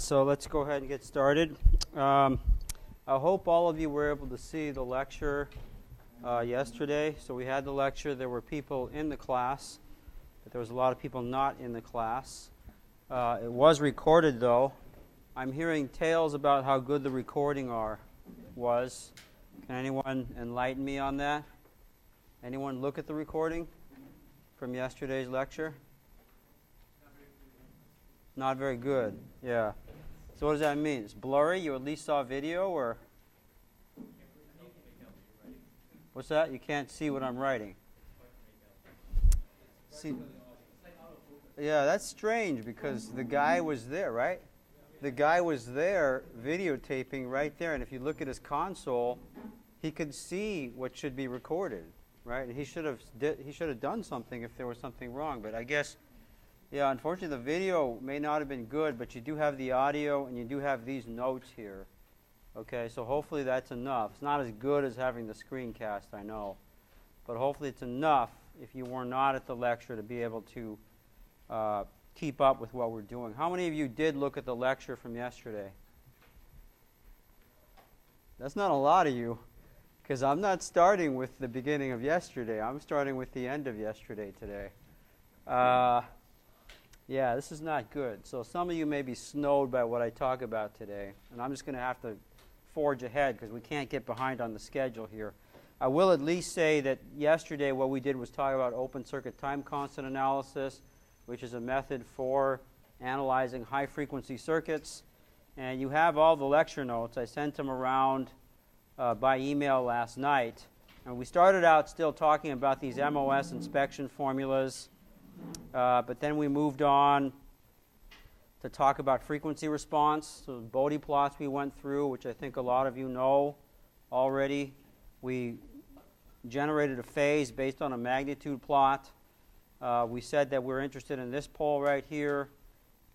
right, so let's go ahead and get started. I hope all of you were able to see the lecture yesterday. So we had the lecture. There were people in the class, but there was a lot of people not in the class. It was recorded, though. I'm hearing tales about how good the recording was. Can anyone enlighten me on that? Anyone look at the recording from yesterday's lecture? Not very good. Yeah. So what does that mean? It's blurry? You at least saw video, or what's that? You can't see what I'm writing. See, yeah, that's strange because the guy was there, right? The guy was there videotaping right there, and if you look at his console, he could see what should be recorded, right? And he should have done something if there was something wrong, but I guess. Yeah, unfortunately the video may not have been good, but you do have the audio and you do have these notes here. Okay, so hopefully that's enough. It's not as good as having the screencast, I know. But hopefully it's enough if you were not at the lecture to be able to keep up with what we're doing. How many of you did look at the lecture from yesterday? That's not a lot of you, because I'm not starting with the beginning of yesterday. I'm starting with the end of yesterday today. Yeah, this is not good. So some of you may be snowed by what I talk about today, and I'm just going to have to forge ahead because we can't get behind on the schedule here. I will at least say that yesterday what we did was talk about open circuit time constant analysis, which is a method for analyzing high-frequency circuits. And you have all the lecture notes. I sent them around by email last night. And we started out still talking about these MOS inspection formulas. But then we moved on to talk about frequency response. So the Bode plots we went through, which I think a lot of you know already. We generated a phase based on a magnitude plot. We said that we're interested in this pole right here.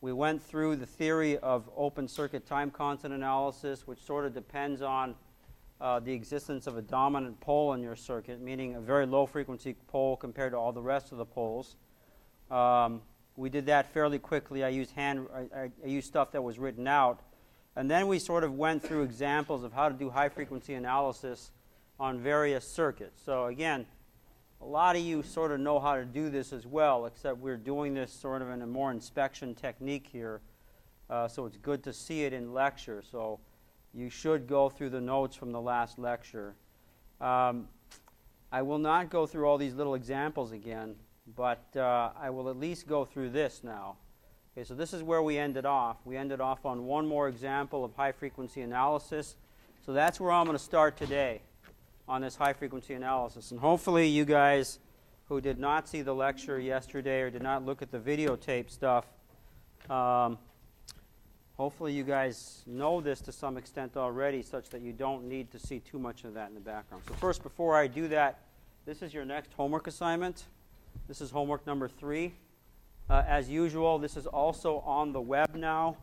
We went through the theory of open circuit time constant analysis, which sort of depends on the existence of a dominant pole in your circuit, meaning a very low frequency pole compared to all the rest of the poles. We did that fairly quickly. I used stuff that was written out. And then we sort of went through examples of how to do high-frequency analysis on various circuits. So again, a lot of you sort of know how to do this as well, except we're doing this sort of in a more inspection technique here. So it's good to see it in lecture. So you should go through the notes from the last lecture. I will not go through all these little examples again. But I will at least go through this now. Okay, so this is where we ended off. We ended off on one more example of high-frequency analysis. So that's where I'm going to start today on this high-frequency analysis. And hopefully you guys who did not see the lecture yesterday or did not look at the videotape stuff, hopefully you guys know this to some extent already such that you don't need to see too much of that in the background. So first, before I do that, this is your next homework assignment. This is homework number 3. As usual, this is also on the web now,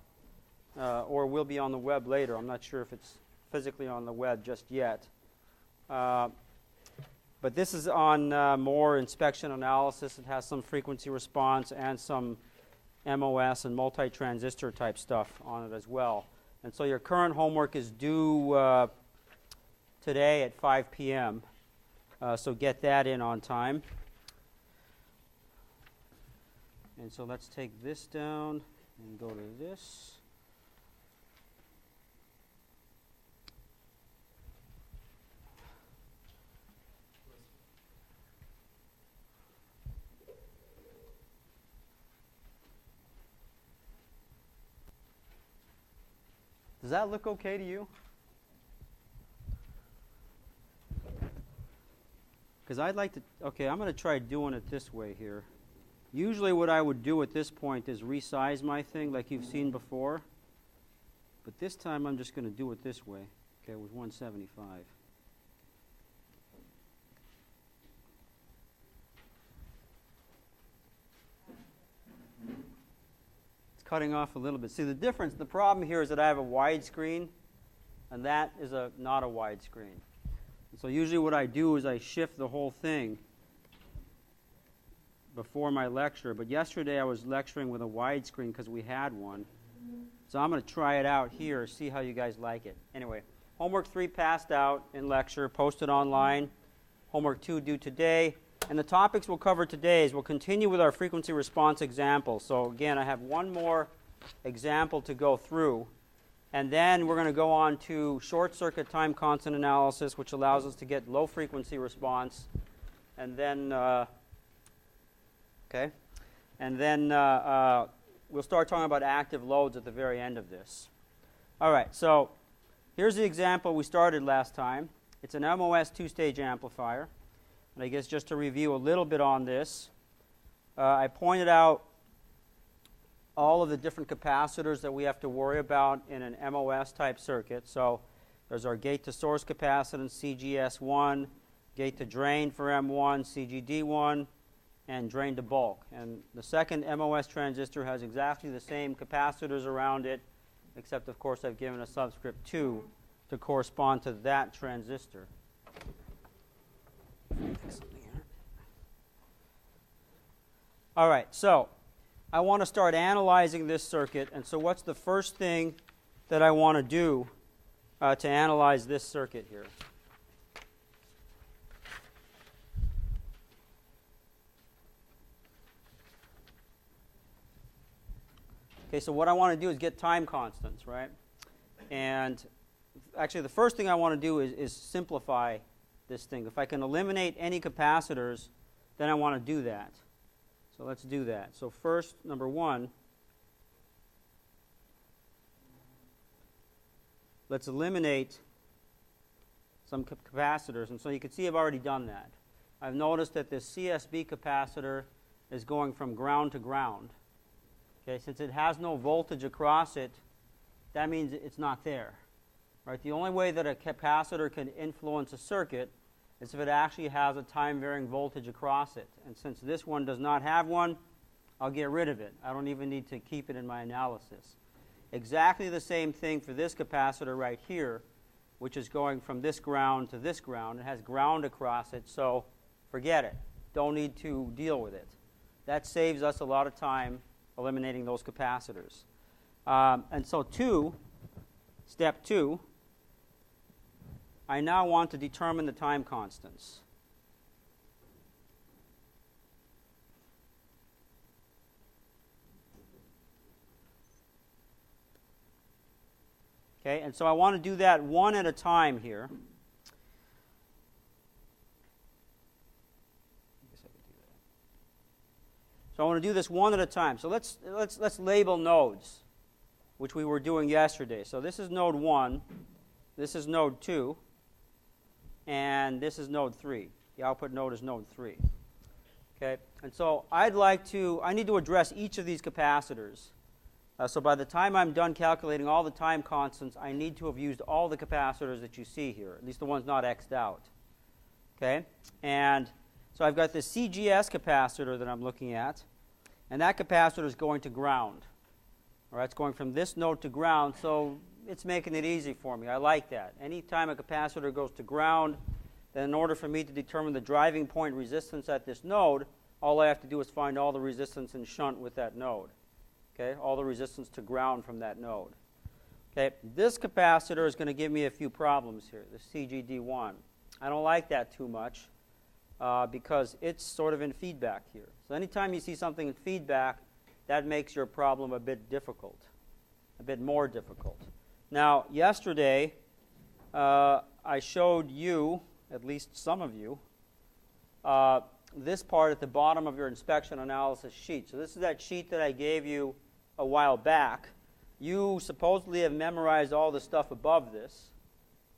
or will be on the web later. I'm not sure if it's physically on the web just yet. But this is on more inspection analysis. It has some frequency response and some MOS and multi-transistor type stuff on it as well. And so your current homework is due today at 5 p.m. So get that in on time. And so let's take this down and go to this. Does that look okay to you? Because I'd like to, okay, I'm going to try doing it this way here. Usually what I would do at this point is resize my thing like you've seen before. But this time I'm just going to do it this way, okay, with 175. It's cutting off a little bit. See, the problem here is that I have a widescreen, and that is not a widescreen. So usually what I do is I shift the whole thing before my lecture, but yesterday I was lecturing with a widescreen because we had one. So I'm going to try it out here, see how you guys like it. Anyway, homework 3 passed out in lecture, posted online. Homework 2 due today. And the topics we'll cover today is we'll continue with our frequency response example. So again, I have one more example to go through. And then we're going to go on to short circuit time constant analysis, which allows us to get low frequency response. And then, we'll start talking about active loads at the very end of this. All right, so here's the example we started last time. It's an MOS two-stage amplifier. And I guess just to review a little bit on this, I pointed out all of the different capacitors that we have to worry about in an MOS type circuit. So there's our gate to source capacitance, CGS1, gate to drain for M1, CGD1, and drain to bulk. And the second MOS transistor has exactly the same capacitors around it, except of course I've given a subscript 2 to correspond to that transistor. All right, so I want to start analyzing this circuit. And so what's the first thing that I want to do to analyze this circuit here? Okay, so what I want to do is get time constants, right? And actually, the first thing I want to do is simplify this thing. If I can eliminate any capacitors, then I want to do that. So let's do that. So first, number 1, let's eliminate some capacitors. And so you can see I've already done that. I've noticed that this CSB capacitor is going from ground to ground. Okay, since it has no voltage across it, that means it's not there. Right? The only way that a capacitor can influence a circuit is if it actually has a time-varying voltage across it. And since this one does not have one, I'll get rid of it. I don't even need to keep it in my analysis. Exactly the same thing for this capacitor right here, which is going from this ground to this ground. It has ground across it, so forget it. Don't need to deal with it. That saves us a lot of time eliminating those capacitors. And so step 2, I now want to determine the time constants. Okay, and so I want to do that one at a time here. So I want to do this one at a time. So let's label nodes, which we were doing yesterday. So this is node 1, this is node 2, and this is node 3. The output node is node 3. Okay, and so I need to address each of these capacitors. So by the time I'm done calculating all the time constants, I need to have used all the capacitors that you see here, at least the ones not X'd out. Okay, and so I've got this CGS capacitor that I'm looking at, and that capacitor is going to ground. All right, it's going from this node to ground, so it's making it easy for me. I like that. Anytime a capacitor goes to ground, then in order for me to determine the driving point resistance at this node, all I have to do is find all the resistance in shunt with that node. Okay, all the resistance to ground from that node. Okay, this capacitor is going to give me a few problems here, the CGD1. I don't like that too much because it's sort of in feedback here. So anytime you see something in feedback, that makes your problem a bit difficult, a bit more difficult. Now, yesterday, I showed you, at least some of you, this part at the bottom of your inspection analysis sheet. So this is that sheet that I gave you a while back. You supposedly have memorized all the stuff above this,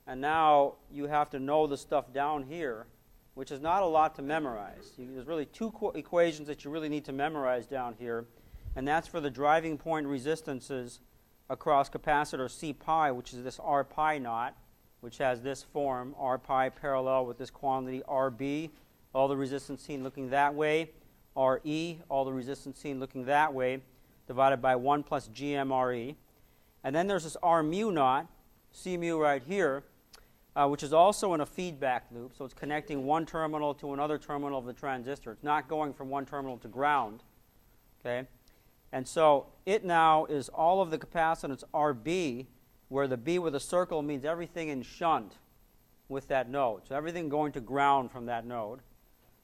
and now you have to know the stuff down here, which is not a lot to memorize. There's really 2 equations that you really need to memorize down here, and that's for the driving point resistances across capacitor C pi, which is this R pi naught, which has this form, R pi parallel with this quantity RB, all the resistance seen looking that way, RE, all the resistance seen looking that way, divided by 1 plus GMRE. And then there's this R mu naught, C mu right here, which is also in a feedback loop, so it's connecting one terminal to another terminal of the transistor. It's not going from one terminal to ground. Okay? And so it now is all of the capacitance RB, where the B with a circle means everything in shunt with that node. So everything going to ground from that node.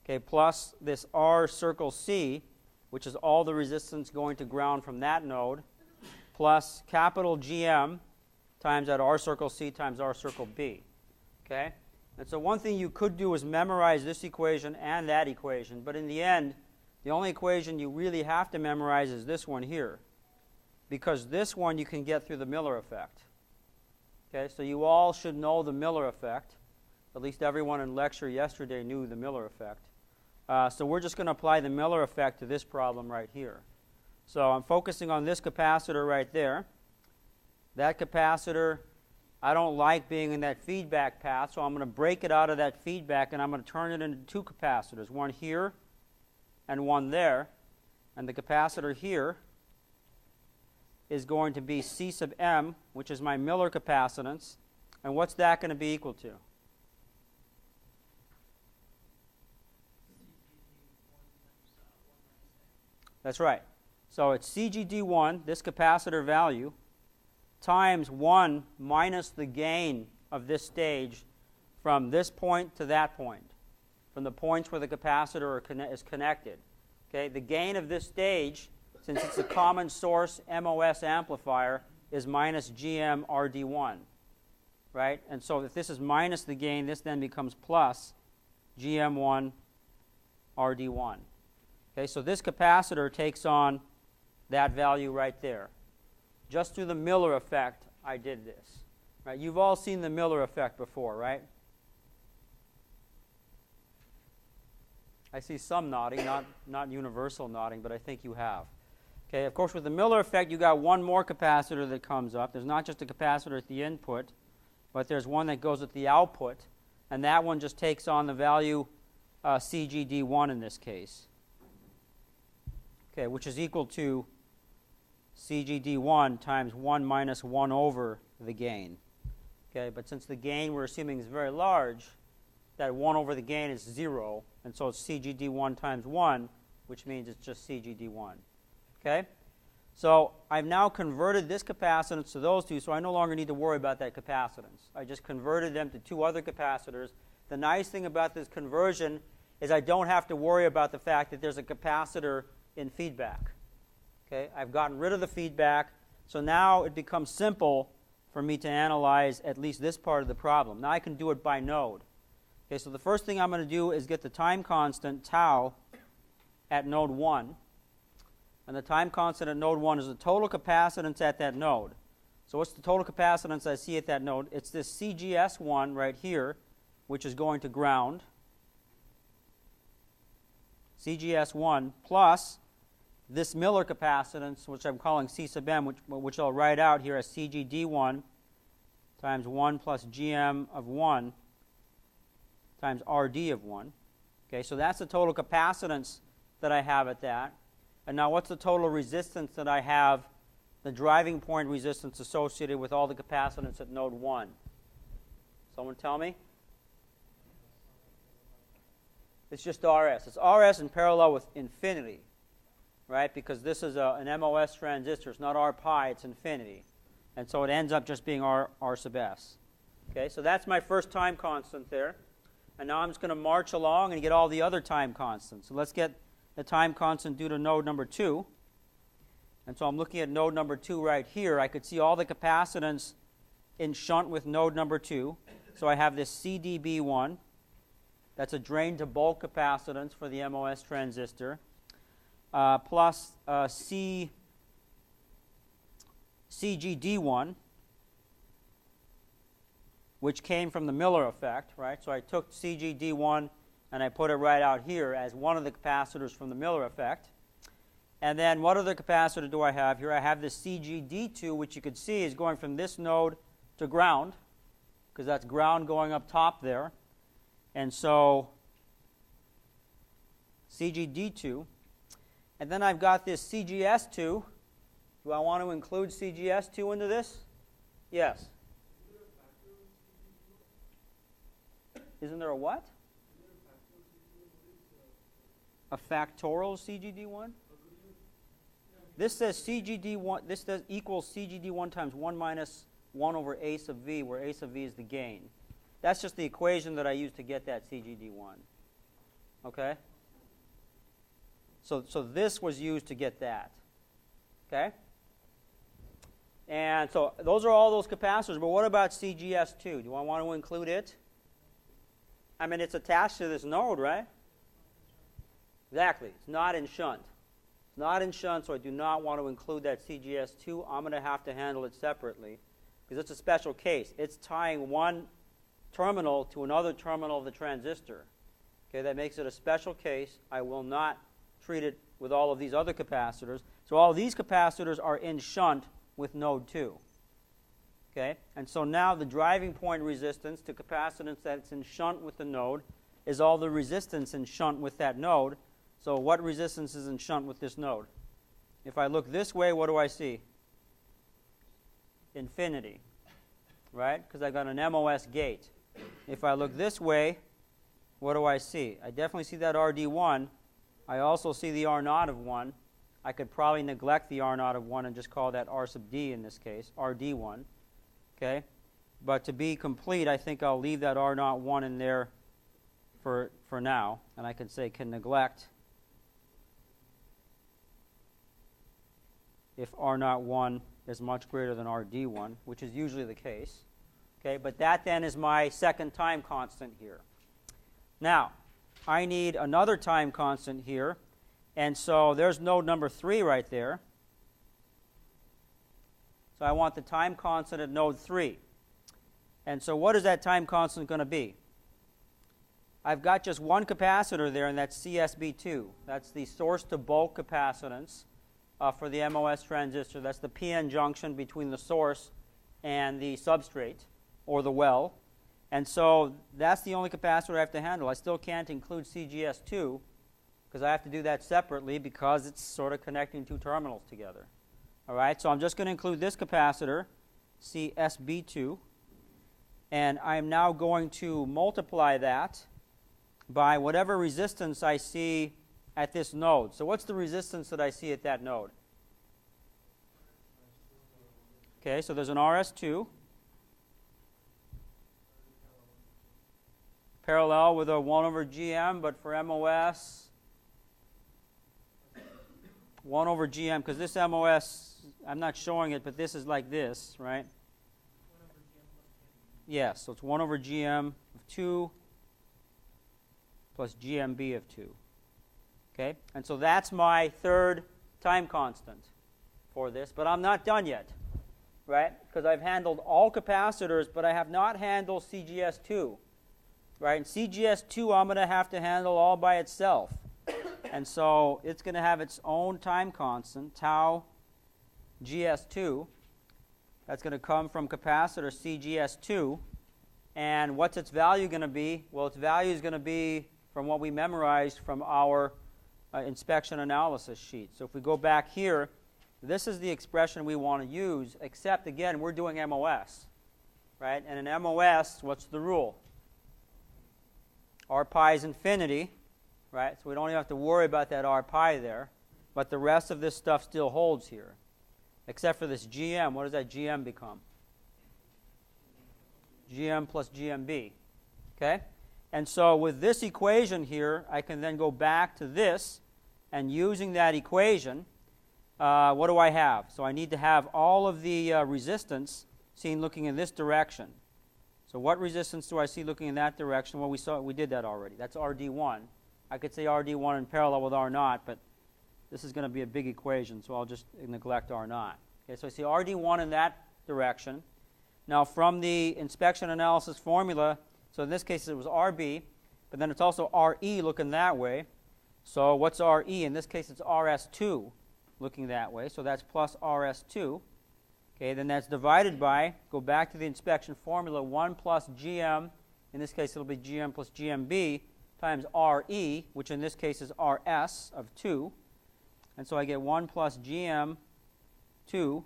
Okay, plus this R circle C, which is all the resistance going to ground from that node, plus capital GM times that R circle C times R circle B. Okay? And so one thing you could do is memorize this equation and that equation, but in the end, the only equation you really have to memorize is this one here, because this one you can get through the Miller effect. Okay, so you all should know the Miller effect. At least everyone in lecture yesterday knew the Miller effect. So we're just going to apply the Miller effect to this problem right here. So I'm focusing on this capacitor right there. That capacitor, I don't like being in that feedback path, so I'm going to break it out of that feedback and I'm going to turn it into two capacitors, one here and one there. And the capacitor here is going to be C sub m, which is my Miller capacitance. And what's that going to be equal to? That's right. So it's CGD1, this capacitor value, times 1 minus the gain of this stage from this point to that point, from the points where the capacitor is connected. Okay, the gain of this stage, since it's a common source MOS amplifier, is minus GM RD1. Right? And so if this is minus the gain, this then becomes plus GM1 RD1. Okay, so this capacitor takes on that value right there. Just through the Miller effect, I did this. Right? You've all seen the Miller effect before, right? I see some nodding, not universal nodding, but I think you have. Okay, of course, with the Miller effect, you got one more capacitor that comes up. There's not just a capacitor at the input, but there's one that goes at the output, and that one just takes on the value CGD1 in this case. Okay, which is equal to CGD1 times 1 minus 1 over the gain. Okay, but since the gain we're assuming is very large, that 1 over the gain is 0, and so it's CGD1 times 1, which means it's just CGD1. Okay? So I've now converted this capacitance to those two, so I no longer need to worry about that capacitance. I just converted them to two other capacitors. The nice thing about this conversion is I don't have to worry about the fact that there's a capacitor in feedback. Okay? I've gotten rid of the feedback, so now it becomes simple for me to analyze at least this part of the problem. Now I can do it by node. Okay, so the first thing I'm going to do is get the time constant, tau, at node 1. And the time constant at node 1 is the total capacitance at that node. So what's the total capacitance I see at that node? It's this CGS1 right here, which is going to ground. CGS1 plus this Miller capacitance, which I'm calling C sub m, which I'll write out here as CGD1 times 1 plus GM of 1 times RD of 1. Okay, so that's the total capacitance that I have at that. And now what's the total resistance that I have, the driving point resistance associated with all the capacitance at node 1? Someone tell me? It's just RS. It's RS in parallel with infinity, right? Because this is an MOS transistor. It's not R pi, it's infinity. And so it ends up just being R sub S. Okay, so that's my first time constant there. And now I'm just going to march along and get all the other time constants. So let's get the time constant due to node number 2. And so I'm looking at node number 2 right here. I could see all the capacitance in shunt with node number 2. So I have this CDB1. That's a drain to bulk capacitance for the MOS transistor. Plus CGD1, which came from the Miller effect, right? So I took CGD1 and I put it right out here as one of the capacitors from the Miller effect. And then what other capacitor do I have here? I have this CGD2, which you could see is going from this node to ground, because that's ground going up top there. And so CGD2. And then I've got this CGS2. Do I want to include CGS2 into this? Yes. Isn't there a what? A factorial CGD1? This says CGD1, this does equals CGD1 times 1 minus 1 over A sub V, where A sub V is the gain. That's just the equation that I used to get that CGD1. Okay? So this was used to get that. Okay? And so those are all those capacitors, but what about CGS2? Do I want to include it? I mean, it's attached to this node, right? Exactly. It's not in shunt. It's not in shunt, so I do not want to include that CGS2. I'm going to have to handle it separately because it's a special case. It's tying one terminal to another terminal of the transistor. Okay, that makes it a special case. I will not treat it with all of these other capacitors. So all of these capacitors are in shunt with node 2. Okay, and so now the driving point resistance to capacitance that's in shunt with the node is all the resistance in shunt with that node. So what resistance is in shunt with this node? If I look this way, what do I see? Infinity, right? Because I've got an MOS gate. If I look this way, what do I see? I definitely see that RD1. I also see the R naught of 1. I could probably neglect the R naught of 1 and just call that R sub D in this case, RD1. Okay? But to be complete, I think I'll leave that R naught 1 in there for now. And I can say can neglect if R naught 1 is much greater than RD1, which is usually the case. Okay? But that then is my second time constant here. Now, I need another time constant here. And so there's node number 3 right there. So I want the time constant at node 3. And so what is that time constant going to be? I've got just one capacitor there, and that's CSB2. That's the source to bulk capacitance for the MOS transistor. That's the PN junction between the source and the substrate, or the well. And so that's the only capacitor I have to handle. I still can't include CGS2 because I have to do that separately because it's sort of connecting two terminals together. All right, so I'm just going to include this capacitor, CSB2, and I'm now going to multiply that by whatever resistance I see at this node. So what's the resistance that I see at that node? Okay, so there's an RS2 parallel with a 1 over GM, but for MOS, 1 over GM, because this MOS, I'm not showing it, but this is like this, right? Yes, so it's 1 over GM of 2 plus GMB of 2. Okay, and so that's my third time constant for this, but I'm not done yet, right? Because I've handled all capacitors, but I have not handled CGS2, right? And CGS2 I'm going to have to handle all by itself. And so it's going to have its own time constant, tau GS2. That's going to come from capacitor CGS2. And what's its value going to be? Well, its value is going to be from what we memorized from our inspection analysis sheet. So if we go back here, this is the expression we want to use, except, again, we're doing MOS, right? And in MOS, what's the rule? R pi is infinity, right? So we don't even have to worry about that R pi there. But the rest of this stuff still holds here. Except for this GM. What does that GM become? GM plus GMB. Okay? And so with this equation here, I can then go back to this, and using that equation, what do I have? So I need to have all of the resistance seen looking in this direction. So what resistance do I see looking in that direction? Well, we did that already. That's RD1. I could say RD1 in parallel with R naught, but this is going to be a big equation, so I'll just neglect R naught. Okay, so I see RD1 in that direction. Now, from the inspection analysis formula, so in this case it was RB, but then it's also RE looking that way. So what's RE? In this case it's RS2 looking that way, so that's plus RS2. Okay, then that's divided by, go back to the inspection formula, 1 plus GM, in this case it'll be GM plus GMB, times RE, which in this case is RS of 2. And so I get 1 plus GM 2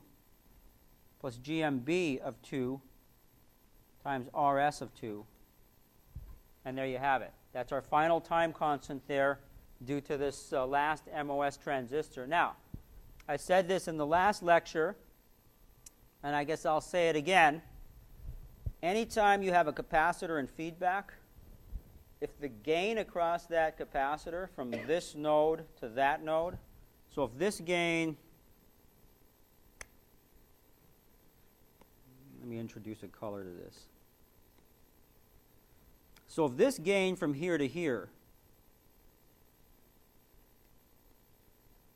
plus GMB of 2 times RS of 2. And there you have it. That's our final time constant there due to this last MOS transistor. Now, I said this in the last lecture, and I guess I'll say it again. Anytime you have a capacitor in feedback, if the gain across that capacitor from this node to that node, so if this gain, let me introduce a color to this. So if this gain from here to here,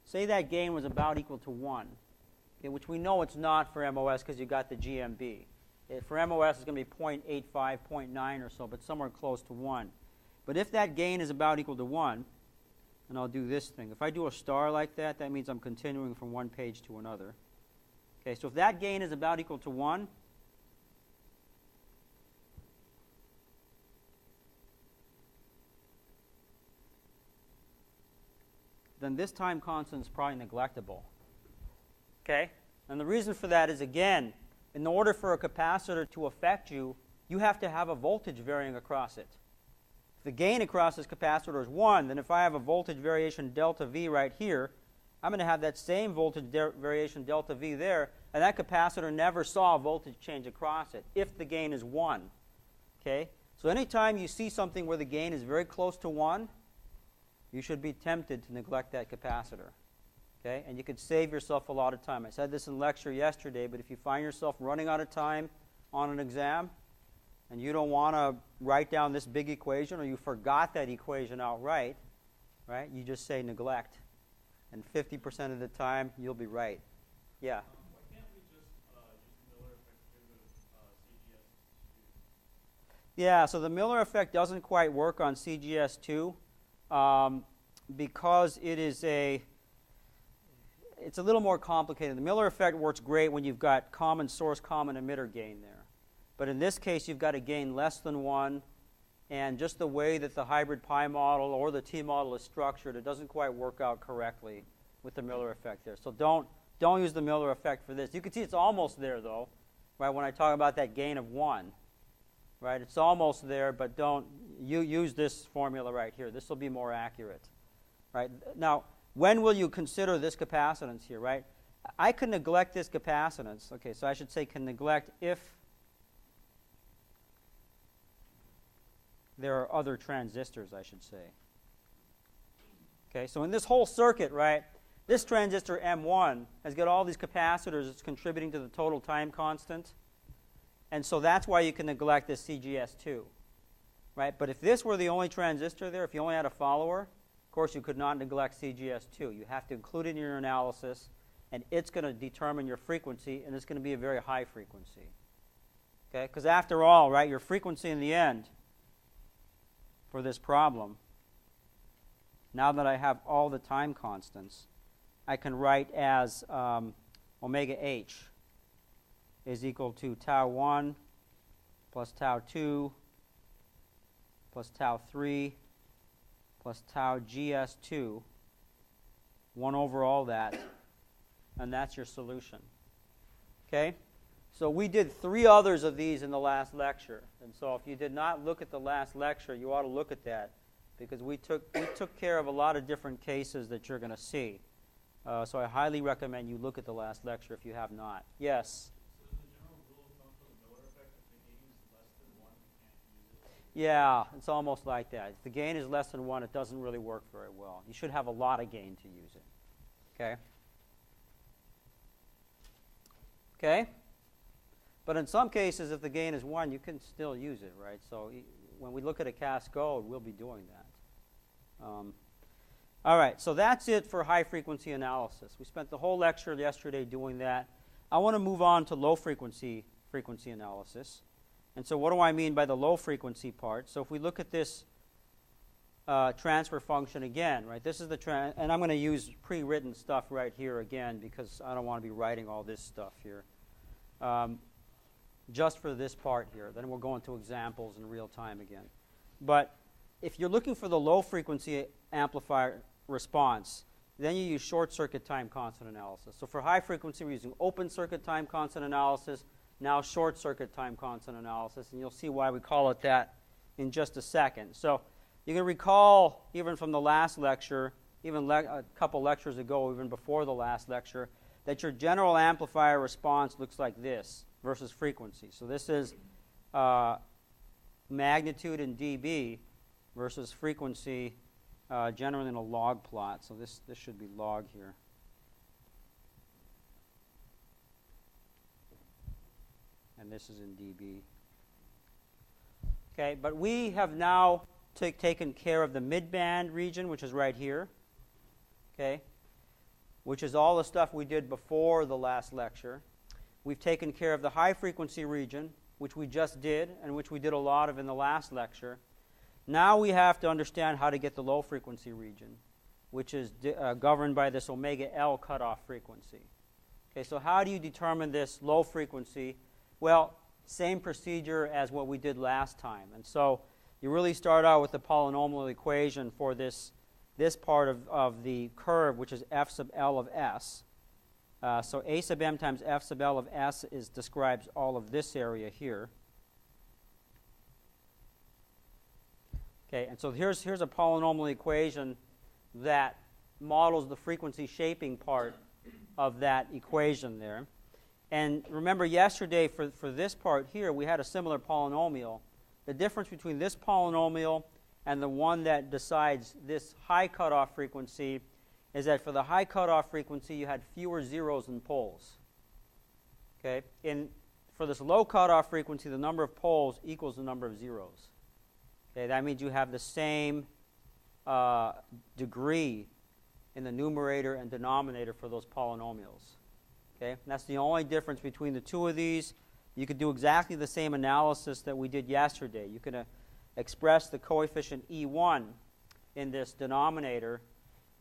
say that gain was about equal to 1, okay, which we know it's not for MOS because you got the GMB. For MOS, it's going to be 0.85, 0.9 or so, but somewhere close to 1. But if that gain is about equal to 1, and I'll do this thing. If I do a star like that, that means I'm continuing from one page to another. Okay, so if that gain is about equal to 1, then this time constant is probably neglectable. Okay? And the reason for that is, again, in order for a capacitor to affect you, you have to have a voltage varying across it. If the gain across this capacitor is 1, then if I have a voltage variation delta V right here, I'm going to have that same voltage variation delta V there, and that capacitor never saw a voltage change across it if the gain is 1. Okay? So anytime you see something where the gain is very close to 1, you should be tempted to neglect that capacitor. Okay? And you could save yourself a lot of time. I said this in lecture yesterday, but if you find yourself running out of time on an exam and you don't want to write down this big equation, or you forgot that equation outright, right? You just say neglect. And 50% of the time, you'll be right. Yeah? Why can't we just use the Miller effect here with CGS2? Yeah, so the Miller effect doesn't quite work on CGS2 because it's a little more complicated. The Miller effect works great when you've got common source, common emitter gain there. But in this case, you've got a gain less than 1, and just the way that the hybrid pi model or the T model is structured, it doesn't quite work out correctly with the Miller effect there. So don't use the Miller effect for this. You can see it's almost there, though, right, when I talk about that gain of 1. Right? It's almost there, but don't use this formula right here. This will be more accurate. Right? Now, when will you consider this capacitance here, right? I can neglect this capacitance. Okay, so I should say can neglect if there are other transistors, I should say. Okay, so in this whole circuit, right, this transistor M1 has got all these capacitors that's contributing to the total time constant. And so that's why you can neglect this CGS2. Right? But if this were the only transistor there, if you only had a follower, of course you could not neglect CGS2. You have to include it in your analysis, and it's going to determine your frequency, and it's going to be a very high frequency. Okay? Because after all, right, your frequency in the end for this problem, now that I have all the time constants, I can write as omega h is equal to tau 1 plus tau 2 plus tau 3 plus tau GS2, 1 over all that, and that's your solution. Okay? So we did 3 others of these in the last lecture. And so if you did not look at the last lecture, you ought to look at that, because we took care of a lot of different cases that you're going to see. So I highly recommend you look at the last lecture if you have not. Yes? So is the general rule of thumb for the Miller effect, if the gain is less than 1, you can't use it? Yeah, it's almost like that. If the gain is less than 1, it doesn't really work very well. You should have a lot of gain to use it. Okay? Okay? But in some cases, if the gain is 1, you can still use it, right? So when we look at a Cascode, we'll be doing that. All right, so that's it for high-frequency analysis. We spent the whole lecture yesterday doing that. I want to move on to low-frequency analysis. And so what do I mean by the low-frequency part? So if we look at this transfer function again, right? This is the and I'm going to use pre-written stuff right here again because I don't want to be writing all this stuff here. Just for this part here. Then we'll go into examples in real time again. But if you're looking for the low-frequency amplifier response, then you use short-circuit time constant analysis. So for high frequency, we're using open-circuit time constant analysis, now short-circuit time constant analysis, and you'll see why we call it that in just a second. So you can recall, even from the last lecture, even a couple lectures ago, even before the last lecture, that your general amplifier response looks like this versus frequency. So this is magnitude in dB versus frequency generally in a log plot. So this should be log here. And this is in dB. Okay, but we have now taken care of the midband region, which is right here. Okay, which is all the stuff we did before the last lecture. We've taken care of the high frequency region, which we just did, and which we did a lot of in the last lecture. Now we have to understand how to get the low frequency region, which is governed by this omega L cutoff frequency. Okay, so how do you determine this low frequency? Well, same procedure as what we did last time. And so you really start out with the polynomial equation for this part of the curve, which is f sub L of s. So a sub m times f sub L of s describes all of this area here. Okay, and so here's a polynomial equation that models the frequency shaping part of that equation there. And remember yesterday for this part here, we had a similar polynomial. The difference between this polynomial and the one that decides this high cutoff frequency is that for the high cutoff frequency, you had fewer zeros than poles. Okay? For this low cutoff frequency, the number of poles equals the number of zeros. Okay? That means you have the same degree in the numerator and denominator for those polynomials. Okay? And that's the only difference between the two of these. You could do exactly the same analysis that we did yesterday. You could express the coefficient E1 in this denominator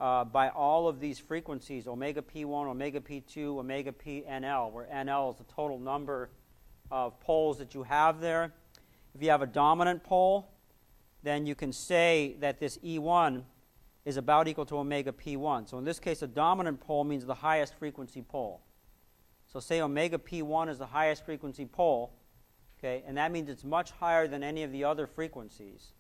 by all of these frequencies, omega P1, omega P2, omega PNL, where NL is the total number of poles that you have there. If you have a dominant pole, then you can say that this E1 is about equal to omega P1. So in this case, a dominant pole means the highest frequency pole. So say omega P1 is the highest frequency pole, okay, and that means it's much higher than any of the other frequencies.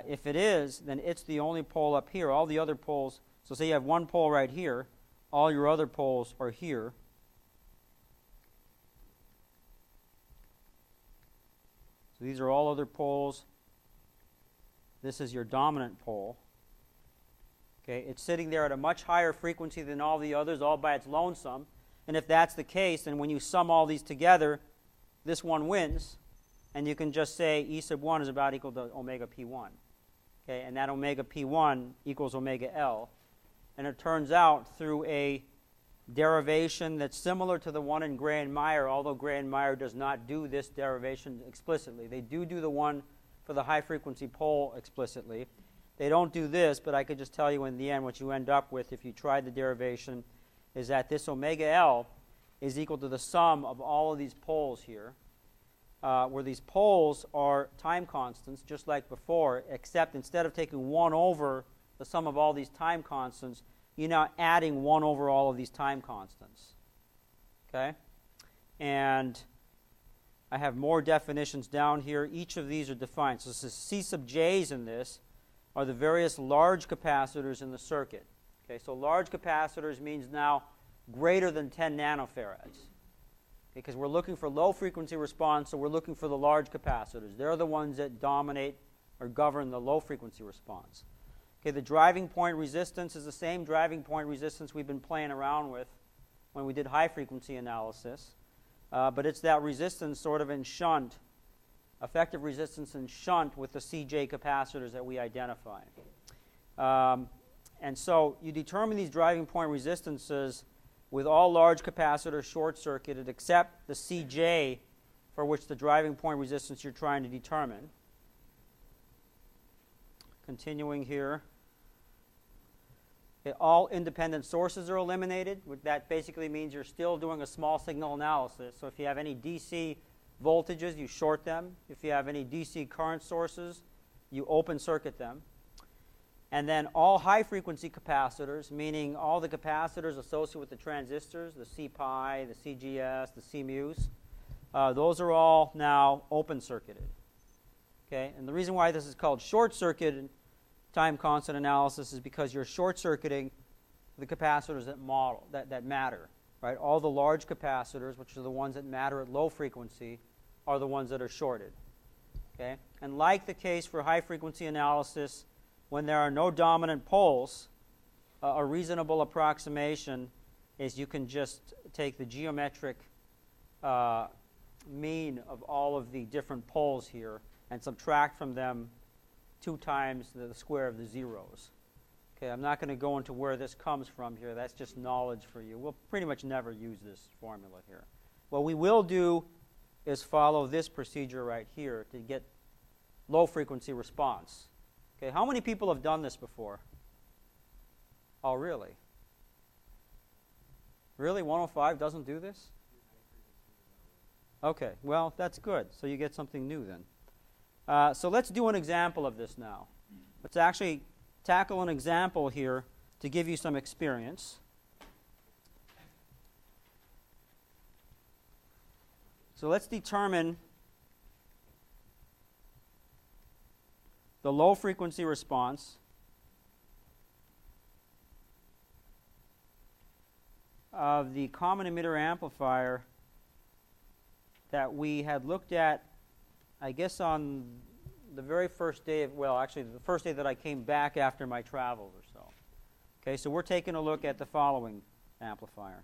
If it is, then it's the only pole up here. All the other poles, so say you have one pole right here, all your other poles are here. So these are all other poles. This is your dominant pole. Okay, it's sitting there at a much higher frequency than all the others, all by its lonesome. And if that's the case, then when you sum all these together, this one wins. And you can just say E sub 1 is about equal to omega P1. Okay, and that omega P1 equals omega L. And it turns out through a derivation that's similar to the one in Gray and Meyer, although Gray and Meyer does not do this derivation explicitly. They do the one for the high frequency pole explicitly. They don't do this, but I could just tell you in the end what you end up with if you tried the derivation is that this omega L is equal to the sum of all of these poles here, where these poles are time constants, just like before, except instead of taking 1 over the sum of all these time constants, you're now adding 1 over all of these time constants. Okay? And I have more definitions down here. Each of these are defined. So this is C sub j's in this are the various large capacitors in the circuit. Okay, so large capacitors means now greater than 10 nanofarads. Because we're looking for low frequency response, so we're looking for the large capacitors. They're the ones that dominate or govern the low frequency response. Okay, the driving point resistance is the same driving point resistance we've been playing around with when we did high frequency analysis. But it's that resistance sort of in shunt, effective resistance in shunt with the CJ capacitors that we identify. And so you determine these driving point resistances with all large capacitors short-circuited except the CJ for which the driving point resistance you're trying to determine. Continuing here. Okay, all independent sources are eliminated. That basically means you're still doing a small signal analysis. So if you have any DC voltages, you short them. If you have any DC current sources, you open circuit them. And then all high-frequency capacitors, meaning all the capacitors associated with the transistors, the C-pi, the CGS, the C-mus, those are all now open-circuited. Okay? And the reason why this is called short-circuited time constant analysis is because you're short-circuiting the capacitors that matter, right? All the large capacitors, which are the ones that matter at low frequency, are the ones that are shorted. Okay? And like the case for high-frequency analysis, when there are no dominant poles, a reasonable approximation is you can just take the geometric mean of all of the different poles here and subtract from them 2 times the square of the zeros. Okay, I'm not going to go into where this comes from here. That's just knowledge for you. We'll pretty much never use this formula here. What we will do is follow this procedure right here to get low frequency response. Okay, how many people have done this before? Oh, really? Really? 105 doesn't do this? Okay, well, that's good. So you get something new then. So let's do an example of this now. Let's actually tackle an example here to give you some experience. So let's determine the low frequency response of the common emitter amplifier that we had looked at, I guess, on the very first day of, well, actually the first day that I came back after my travels or so. Okay, so we're taking a look at the following amplifier.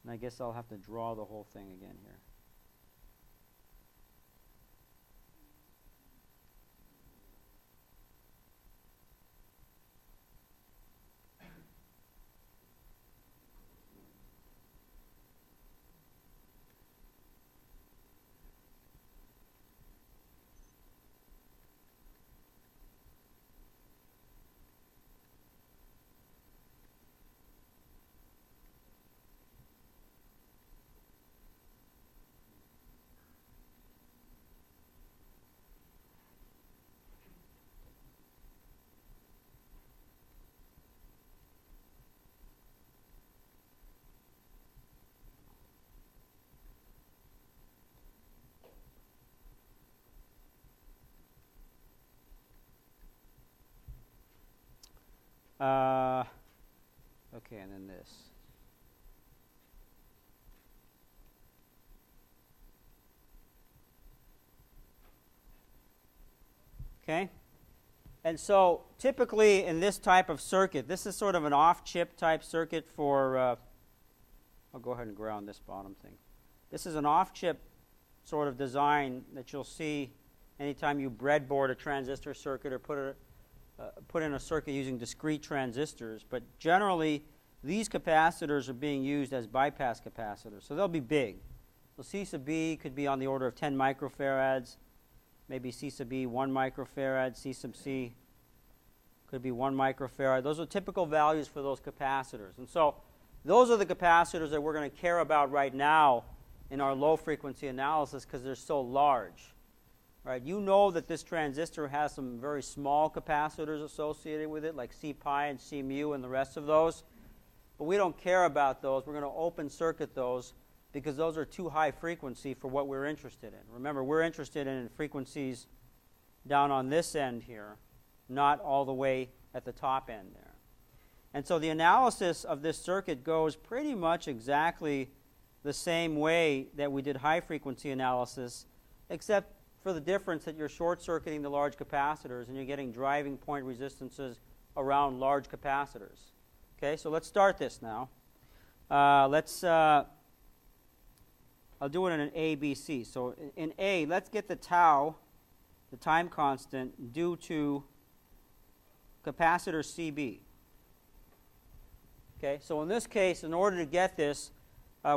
And I guess I'll have to draw the whole thing again here. Okay, and then this. Okay? And so typically in this type of circuit, this is sort of an off-chip type circuit for, I'll go ahead and ground this bottom thing. This is an off-chip sort of design that you'll see anytime you breadboard a transistor circuit or put in a circuit using discrete transistors. But generally, these capacitors are being used as bypass capacitors, so they'll be big. So C sub B could be on the order of 10 microfarads, maybe C sub B 1 microfarad, C sub C could be 1 microfarad. Those are typical values for those capacitors. And so those are the capacitors that we're going to care about right now in our low frequency analysis because they're so large. Right? You know that this transistor has some very small capacitors associated with it, like C pi and C mu and the rest of those. But we don't care about those. We're going to open circuit those because those are too high frequency for what we're interested in. Remember, we're interested in frequencies down on this end here, not all the way at the top end there. And so the analysis of this circuit goes pretty much exactly the same way that we did high frequency analysis, except for the difference that you're short-circuiting the large capacitors and you're getting driving point resistances around large capacitors. Okay, so let's start this now. I'll do it in an A, B, C. So in A, let's get the tau, the time constant, due to capacitor CB. Okay, so in this case, in order to get this,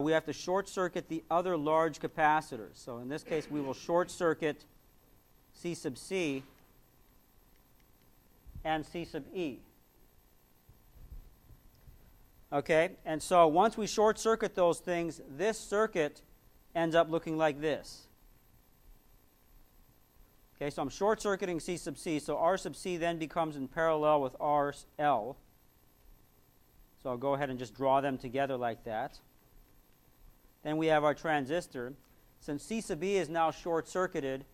we have to short circuit the other large capacitors. So in this case, we will short circuit C sub C and C sub E. Okay, and so once we short circuit those things, this circuit ends up looking like this. Okay, so I'm short circuiting C sub C, so R sub C then becomes in parallel with R L. So I'll go ahead and just draw them together like that. Then we have our transistor. Since C sub E is now short-circuited,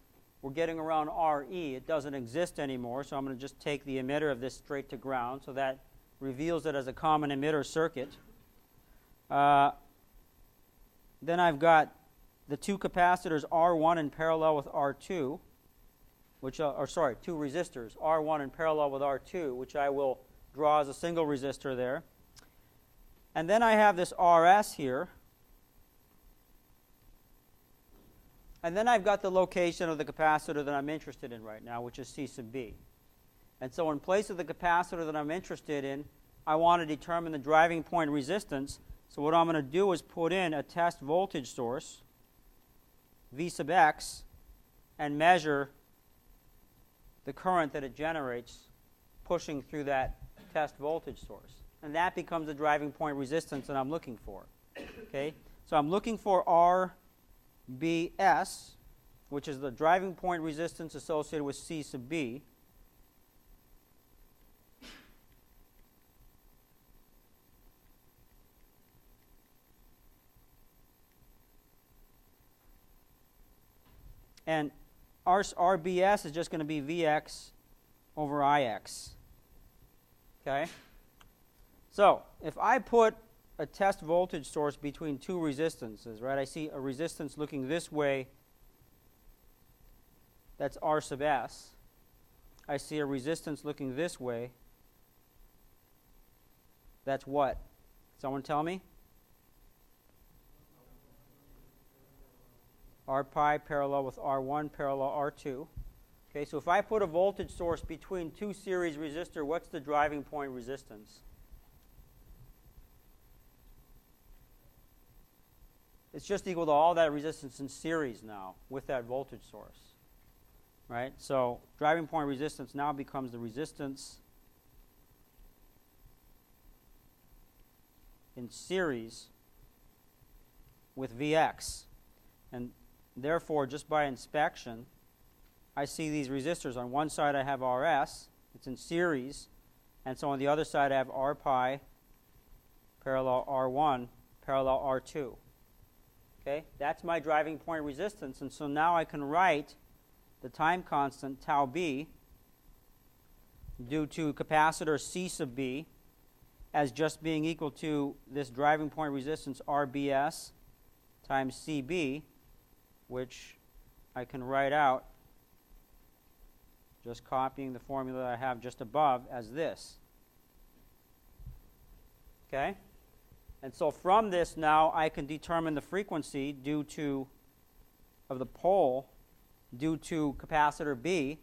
we're getting around RE. It doesn't exist anymore, so I'm going to just take the emitter of this straight to ground, so that reveals it as a common emitter circuit. Then I've got the two capacitors R1 in parallel with R2, two resistors, R1 in parallel with R2, which I will draw as a single resistor there. And then I have this RS here. And then I've got the location of the capacitor that I'm interested in right now, which is C sub B. And so in place of the capacitor that I'm interested in, I want to determine the driving point resistance. So what I'm going to do is put in a test voltage source, V sub x, and measure the current that it generates pushing through that test voltage source. And that becomes the driving point resistance that I'm looking for. Okay? So I'm looking for RBS, which is the driving point resistance associated with C sub B. And RBS is just going to be Vx over Ix. Okay? So, if I put a test voltage source between two resistances, right? I see a resistance looking this way. That's R sub S. I see a resistance looking this way. That's what? Someone tell me? R pi parallel with R1 parallel R2. Okay, so if I put a voltage source between two series resistors, what's the driving point resistance? It's just equal to all that resistance in series now with that voltage source. Right? So driving point resistance now becomes the resistance in series with Vx. And therefore, just by inspection, I see these resistors. On one side I have Rs, it's in series, and so on the other side I have R pi parallel R1 parallel R2. Okay, that's my driving point resistance, and so now I can write the time constant tau b due to capacitor C sub b as just being equal to this driving point resistance RBS times CB, which I can write out just copying the formula that I have just above as this. Okay? And so from this now I can determine the frequency of the pole due to capacitor B.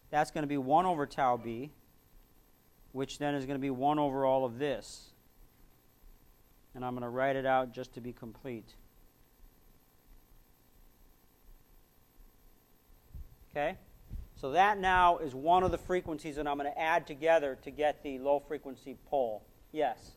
That's going to be 1 over tau B, which then is going to be 1 over all of this. And I'm going to write it out just to be complete. Okay? So that now is one of the frequencies that I'm going to add together to get the low frequency pole. Yes?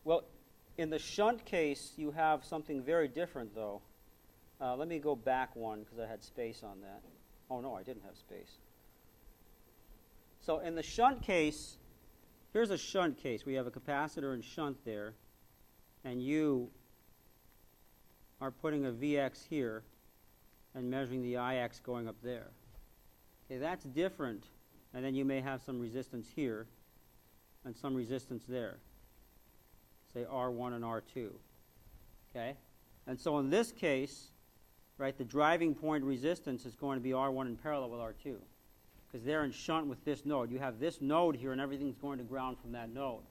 Well, in the shunt case, you have something very different, though. Let me go back one because I had space on that. Oh, no, I didn't have space. So in the shunt case, here's a shunt case. We have a capacitor and shunt there, and you are putting a Vx here and measuring the Ix going up there. Okay, that's different, and then you may have some resistance here and some resistance there. Say R1 and R2. Okay? And so in this case, right, the driving point resistance is going to be R1 in parallel with R2. Because they're in shunt with this node. You have this node here, and everything's going to ground from that node.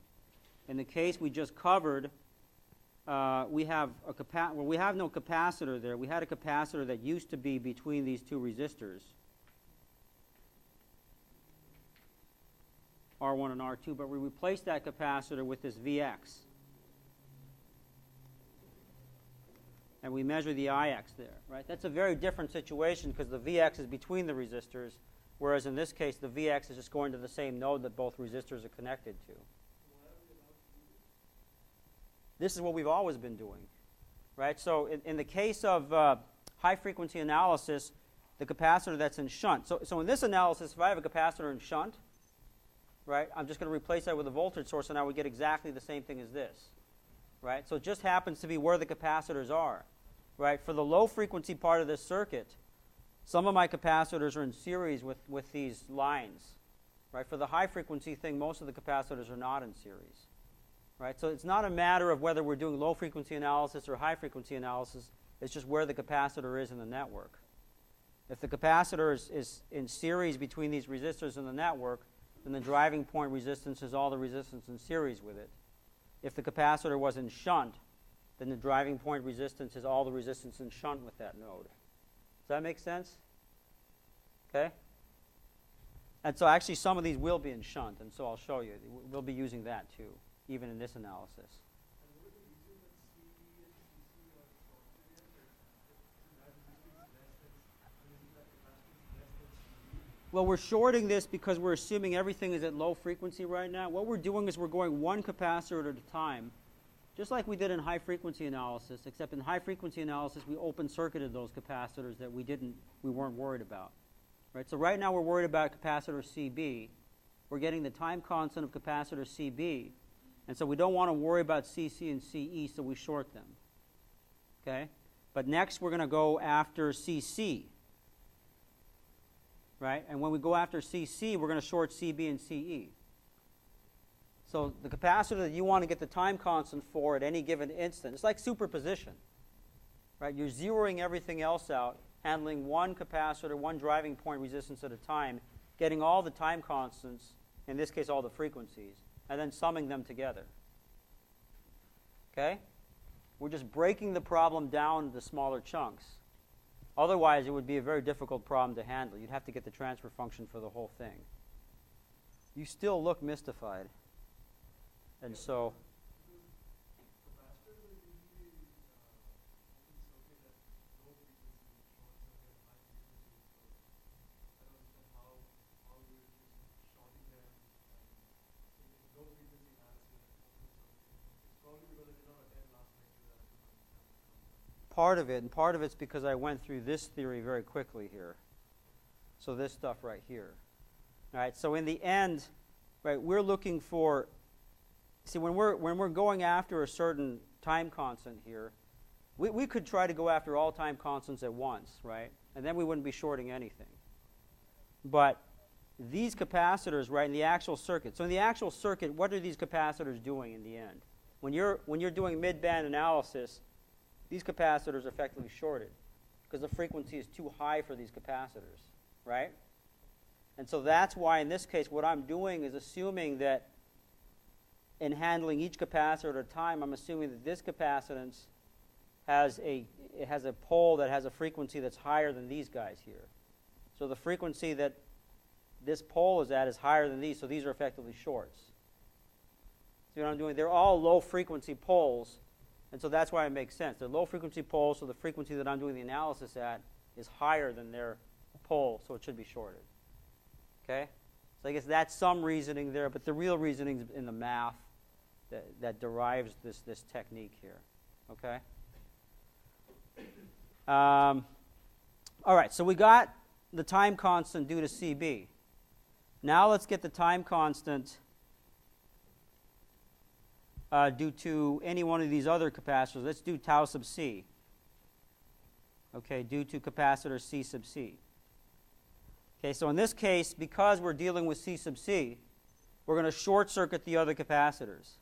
In the case we just covered, we have no capacitor there. We had a capacitor that used to be between these two resistors, R1 and R2, but we replaced that capacitor with this Vx. And we measure the Ix there, right? That's a very different situation because the Vx is between the resistors, whereas in this case, the Vx is just going to the same node that both resistors are connected to. This is what we've always been doing, right? So in the case of high-frequency analysis, the capacitor that's in shunt. So in this analysis, if I have a capacitor in shunt, right, I'm just going to replace that with a voltage source, and I would get exactly the same thing as this. Right? So it just happens to be where the capacitors are. Right? For the low frequency part of this circuit, some of my capacitors are in series with these lines. Right? For the high frequency thing, most of the capacitors are not in series. Right? So it's not a matter of whether we're doing low frequency analysis or high frequency analysis. It's just where the capacitor is in the network. If the capacitor is in series between these resistors in the network, then the driving point resistance is all the resistance in series with it. If the capacitor was in shunt, then the driving point resistance is all the resistance in shunt with that node. Does that make sense? Okay? And so actually some of these will be in shunt, and so I'll show you. We'll be using that too, even in this analysis. Well, we're shorting this because we're assuming everything is at low frequency right now. What we're doing is we're going one capacitor at a time, just like we did in high frequency analysis, except in high frequency analysis we open circuited those capacitors that we weren't worried about. Right? So right now we're worried about capacitor CB. We're getting the time constant of capacitor CB, and so we don't want to worry about CC and CE, so we short them. Okay? But next we're going to go after CC. Right? And when we go after CC, we're going to short CB and CE. So the capacitor that you want to get the time constant for at any given instant, it's like superposition. Right? You're zeroing everything else out, handling one capacitor, one driving point resistance at a time, getting all the time constants, in this case all the frequencies, and then summing them together. Okay? We're just breaking the problem down into smaller chunks. Otherwise, it would be a very difficult problem to handle. You'd have to get the transfer function for the whole thing. You still look mystified. And so... Part of it, and part of it's because I went through this theory very quickly here. So this stuff right here. All right, so in the end, right, we're looking for, see, when we're going after a certain time constant here, we could try to go after all time constants at once, right? And then we wouldn't be shorting anything. But these capacitors, right, in the actual circuit, so in the actual circuit, what are these capacitors doing in the end? When you're doing mid-band analysis, these capacitors are effectively shorted because the frequency is too high for these capacitors, right? And so that's why in this case what I'm doing is assuming that in handling each capacitor at a time, I'm assuming that this capacitance has a pole that has a frequency that's higher than these guys here. So the frequency that this pole is at is higher than these, so these are effectively shorts. See what I'm doing? They're all low frequency poles. And so that's why it makes sense. They're low frequency poles, so the frequency that I'm doing the analysis at is higher than their pole, so it should be shorted. Okay? So I guess that's some reasoning there, but the real reasoning is in the math that derives this technique here. Okay? All right, so we got the time constant due to CB. Now let's get the time constant due to any one of these other capacitors. Let's do tau sub C. Okay, due to capacitor C sub C. Okay, so in this case, because we're dealing with C sub C, we're going to short circuit the other capacitors.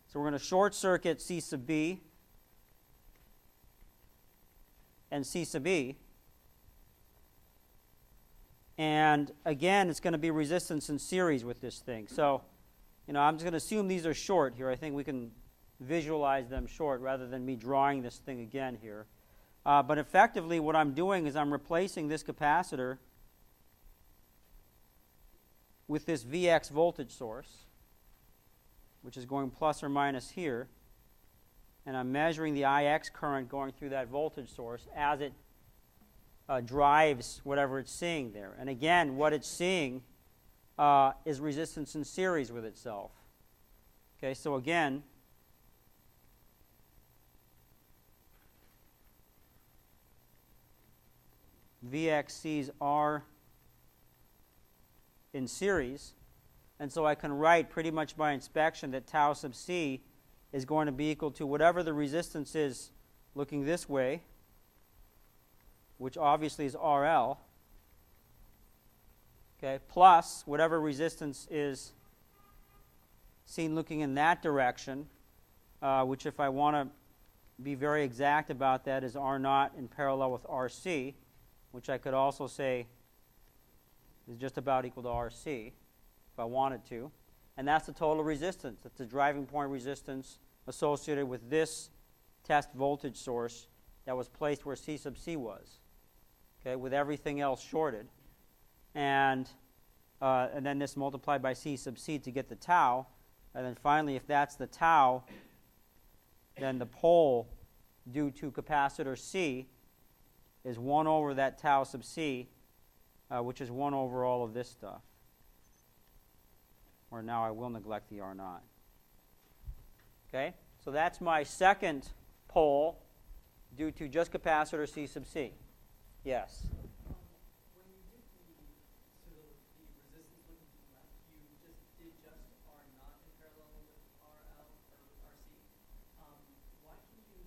So we're going to short circuit C sub B and C sub E. And again, it's going to be resistance in series with this thing. So, I'm just going to assume these are short here. I think we can visualize them short rather than me drawing this thing again here. But effectively, what I'm doing is I'm replacing this capacitor with this Vx voltage source, which is going plus or minus here. And I'm measuring the Ix current going through that voltage source as it drives whatever it's seeing there. And again, what it's seeing is resistance in series with itself. Okay, so again, VXCs are in series. And so I can write pretty much by inspection that tau sub c is going to be equal to whatever the resistance is looking this way, which obviously is RL, okay, plus whatever resistance is seen looking in that direction, which if I want to be very exact about that is R naught in parallel with RC, which I could also say is just about equal to RC if I wanted to. And that's the total resistance. That's the driving point resistance associated with this test voltage source that was placed where C sub C was, okay, with everything else shorted. And then this multiplied by C sub C to get the tau. And then finally, if that's the tau, then the pole due to capacitor C is 1 over that tau sub C, which is 1 over all of this stuff. Or now I will neglect the R naught. Okay? So that's my second pole due to just capacitor C sub C. Yes? When you did the resistance looking to the left, you just did just R naught in parallel with RL or with RC. Why can you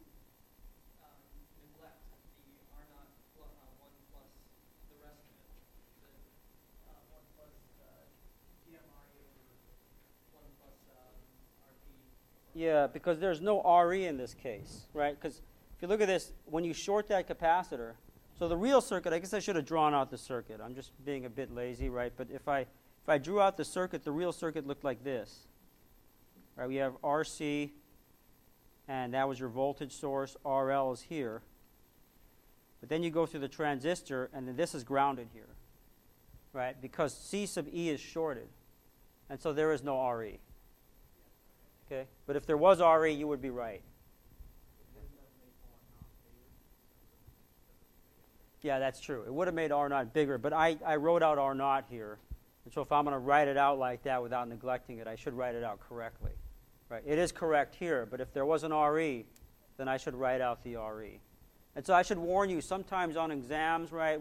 neglect the R naught 1 plus the rest of it? The 1 plus GMRE over 1 plus RP? Yeah, because there's no RE in this case, right? Because if you look at this, when you short that capacitor, so the real circuit, I guess I should have drawn out the circuit. I'm just being a bit lazy, right? But if I drew out the circuit, the real circuit looked like this. Right? We have RC, and that was your voltage source. RL is here. But then you go through the transistor, and then this is grounded here, right? Because C sub E is shorted, and so there is no RE. Okay? But if there was RE, you would be right. Yeah, that's true. It would have made R naught bigger, but I wrote out R naught here. And so if I'm going to write it out like that without neglecting it, I should write it out correctly. Right? It is correct here, but if there was an RE, then I should write out the RE. And so I should warn you, sometimes on exams, right,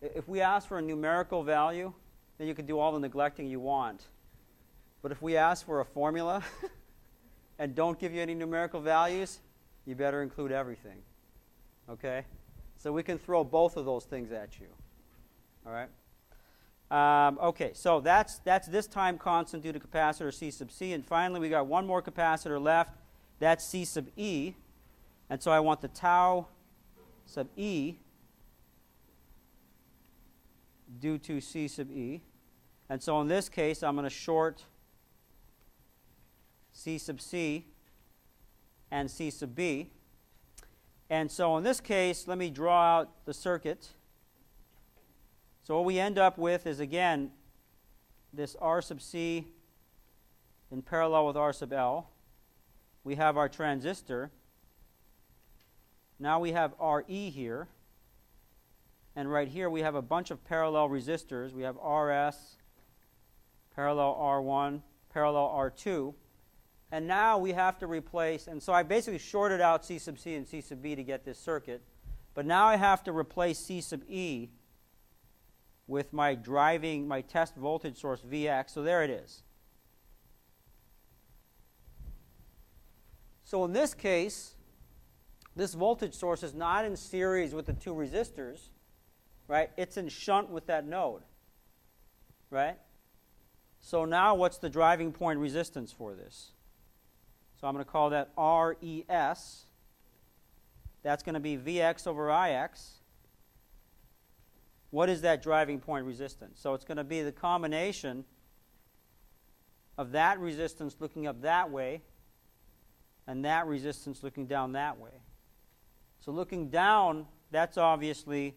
if we ask for a numerical value, then you can do all the neglecting you want. But if we ask for a formula and don't give you any numerical values, you better include everything. Okay? So we can throw both of those things at you. All right? Okay, so that's this time constant due to capacitor C sub C. And finally, we got one more capacitor left. That's C sub E. And so I want the tau sub E due to C sub E. And so in this case, I'm going to short C sub C and C sub B. And so in this case, let me draw out the circuit. So what we end up with is, again, this R sub C in parallel with R sub L. We have our transistor. Now we have RE here. And right here we have a bunch of parallel resistors. We have RS, parallel R1, parallel R2. And now we have to replace, and so I basically shorted out C sub C and C sub B to get this circuit. But now I have to replace C sub E with my test voltage source Vx. So there it is. So in this case, this voltage source is not in series with the two resistors, right? It's in shunt with that node, right? So now what's the driving point resistance for this? So I'm going to call that RES. That's going to be Vx over Ix. What is that driving point resistance? So it's going to be the combination of that resistance looking up that way and that resistance looking down that way. So looking down, that's obviously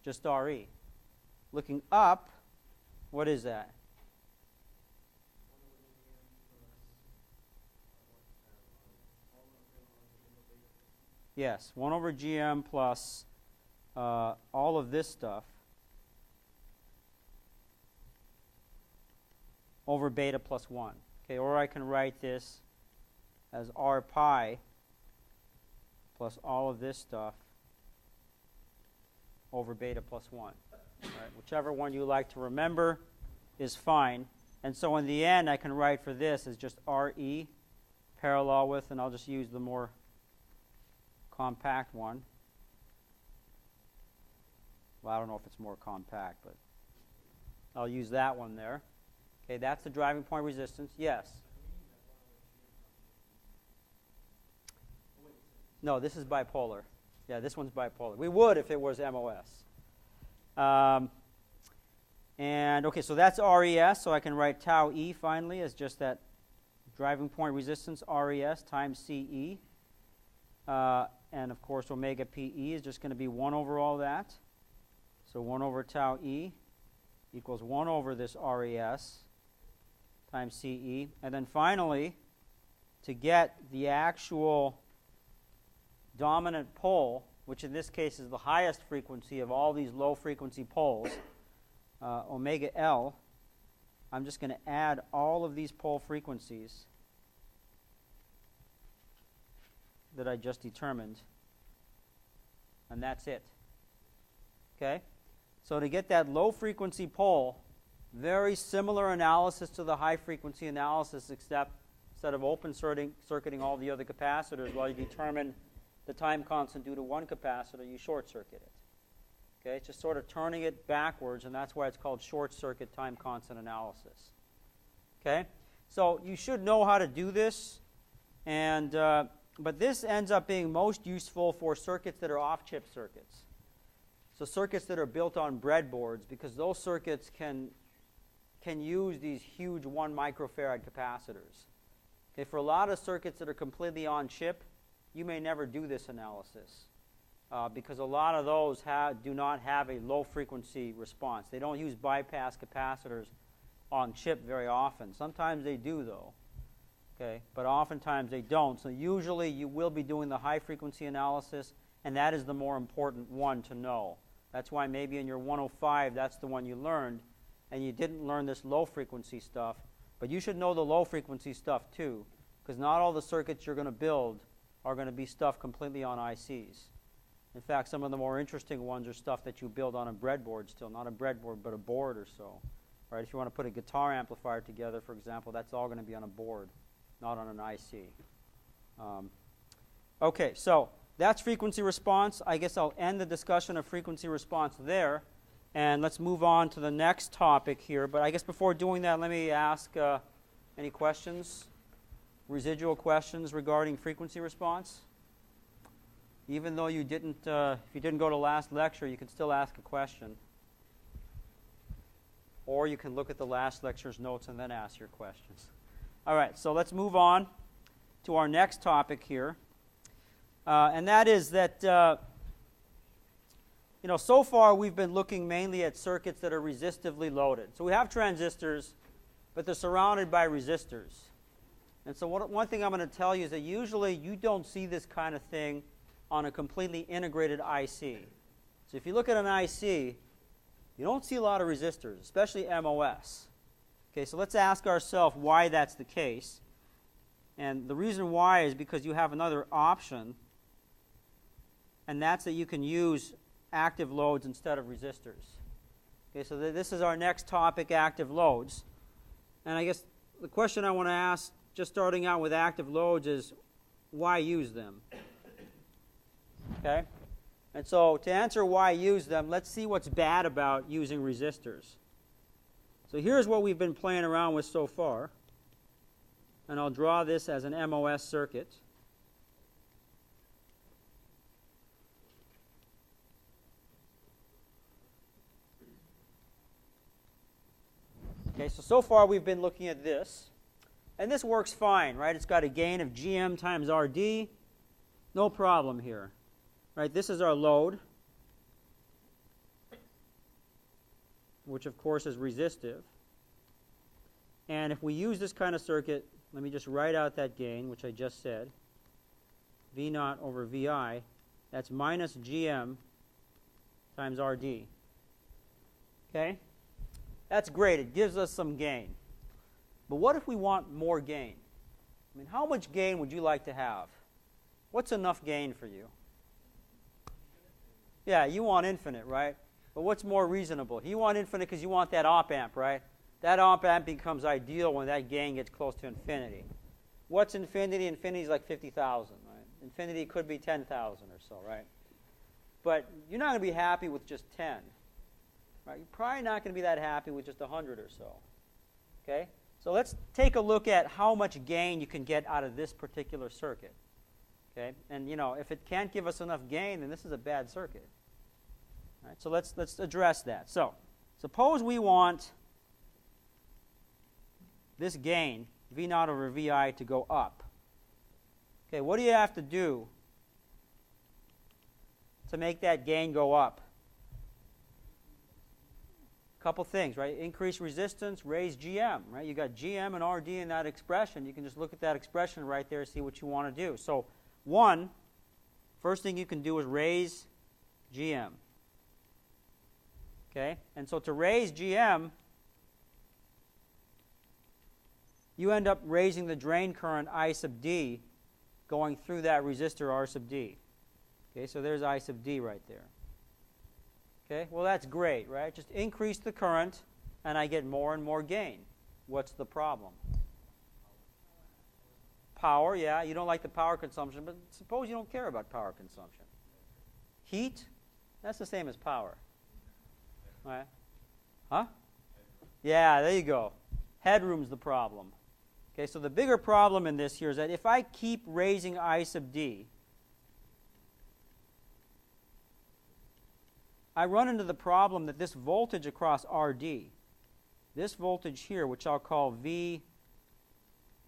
just RE. Looking up, what is that? Yes, 1 over GM plus all of this stuff over beta plus 1. Okay, or I can write this as R pi plus all of this stuff over beta plus 1. Right? Whichever one you like to remember is fine. And so in the end, I can write for this as just RE parallel with, and I'll just use the more compact one. Well, I don't know if it's more compact, but I'll use that one there. Okay, that's the driving point resistance. Yes? No, this is bipolar. Yeah, this one's bipolar. We would if it was MOS. And okay, so that's RES, so I can write tau E finally as just that driving point resistance, RES times CE. And of course, omega PE is just going to be 1 over all that. So 1 over tau E equals 1 over this RES times CE. And then finally, to get the actual dominant pole, which in this case is the highest frequency of all these low frequency poles, omega L, I'm just going to add all of these pole frequencies that I just determined, and that's it. Okay? So to get that low frequency pole, very similar analysis to the high frequency analysis, except instead of open circuiting all the other capacitors, while you determine the time constant due to one capacitor, you short circuit it. Okay? It's just sort of turning it backwards, and that's why it's called short circuit time constant analysis. Okay? So you should know how to do this, and but this ends up being most useful for circuits that are off-chip circuits. So circuits that are built on breadboards, because those circuits can use these huge 1 microfarad capacitors. Okay, for a lot of circuits that are completely on chip, you may never do this analysis because a lot of those do not have a low frequency response. They don't use bypass capacitors on chip very often. Sometimes they do, though. Okay, but oftentimes they don't. So usually you will be doing the high frequency analysis, and that is the more important one to know. That's why maybe in your 105 that's the one you learned, and you didn't learn this low frequency stuff. But you should know the low frequency stuff too, because not all the circuits you're going to build are going to be stuff completely on ICs. In fact, some of the more interesting ones are stuff that you build on a breadboard still, not a breadboard, but a board or so. Right? If you want to put a guitar amplifier together, for example, that's all going to be on a board, not on an IC. Okay, so that's frequency response. I guess I'll end the discussion of frequency response there, and let's move on to the next topic here. But I guess before doing that, let me ask any questions, residual questions regarding frequency response. Even though you didn't, if you didn't go to last lecture, you can still ask a question. Or you can look at the last lecture's notes and then ask your questions. All right, so let's move on to our next topic here. And that is that, so far we've been looking mainly at circuits that are resistively loaded. So we have transistors, but they're surrounded by resistors. And so one thing I'm going to tell you is that usually you don't see this kind of thing on a completely integrated IC. So if you look at an IC, you don't see a lot of resistors, especially MOS. Okay, so let's ask ourselves why that's the case. And the reason why is because you have another option, and that's that you can use active loads instead of resistors. Okay, so this is our next topic, active loads. And I guess the question I want to ask, just starting out with active loads, is why use them? Okay? And so to answer why use them, let's see what's bad about using resistors. So here's what we've been playing around with so far. And I'll draw this as an MOS circuit. Okay, so far we've been looking at this. And this works fine, right? It's got a gain of GM times RD. No problem here. Right, this is our load, which of course is resistive. And if we use this kind of circuit, let me just write out that gain, which I just said. V naught over VI, that's minus GM times RD. Okay? That's great. It gives us some gain. But what if we want more gain? I mean, how much gain would you like to have? What's enough gain for you? Yeah, you want infinite, right? But what's more reasonable? You want infinite because you want that op amp, right? That op amp becomes ideal when that gain gets close to infinity. What's infinity? Infinity is like 50,000, right? Infinity could be 10,000 or so, right? But you're not going to be happy with just 10. Right? You're probably not going to be that happy with just 100 or so. Okay? So let's take a look at how much gain you can get out of this particular circuit. Okay? And if it can't give us enough gain, then this is a bad circuit. All right, so let's address that. So suppose we want this gain, V naught over Vi, to go up. Okay, what do you have to do to make that gain go up? A couple things, right? Increase resistance, raise GM, right? You got GM and RD in that expression. You can just look at that expression right there and see what you want to do. So first thing you can do is raise GM. Okay? And so to raise GM, you end up raising the drain current I sub D going through that resistor R sub D. Okay, so there's I sub D right there. Okay, well that's great, right? Just increase the current and I get more and more gain. What's the problem? Power, yeah, you don't like the power consumption, but suppose you don't care about power consumption. Heat, that's the same as power. Right? Huh? Yeah, there you go. Headroom's the problem. Okay, so the bigger problem in this here is that if I keep raising I sub D, I run into the problem that this voltage across RD, this voltage here, which I'll call V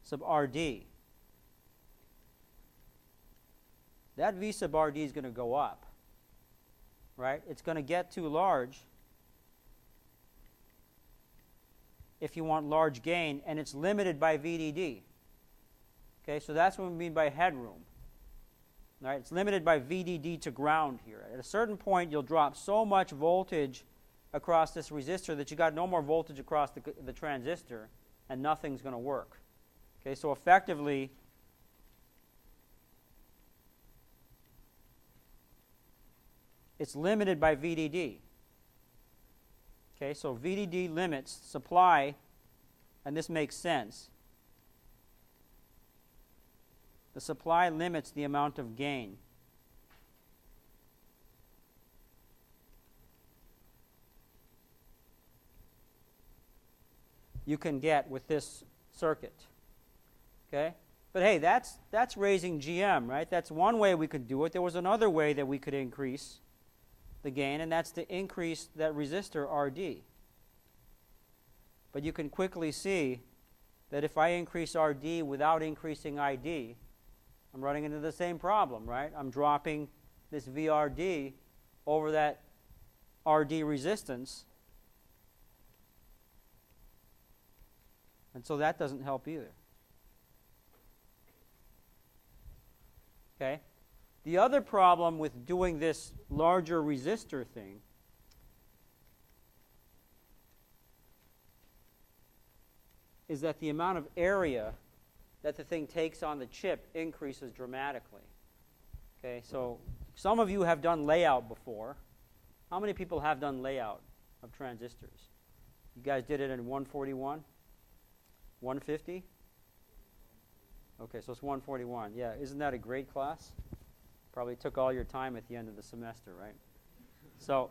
sub RD, that V sub RD is going to go up. Right? It's going to get too large if you want large gain, and it's limited by VDD. Okay, so that's what we mean by headroom. All right, it's limited by VDD to ground here. At a certain point, you'll drop so much voltage across this resistor that you got no more voltage across the transistor, and nothing's going to work. Okay, so effectively, it's limited by VDD. Okay, so VDD limits supply, and this makes sense. The supply limits the amount of gain. You can get with this circuit. Okay? But hey, that's raising GM, right? That's one way we could do it. There was another way that we could increase the gain, and that's to increase that resistor RD. But you can quickly see that if I increase RD without increasing ID, I'm running into the same problem, right? I'm dropping this VRD over that RD resistance, and so that doesn't help either. Okay? The other problem with doing this larger resistor thing is that the amount of area that the thing takes on the chip increases dramatically. Okay, so some of you have done layout before. How many people have done layout of transistors? You guys did it in 141? 150? Okay, so it's 141. Yeah, isn't that a great class? Probably took all your time at the end of the semester, right? So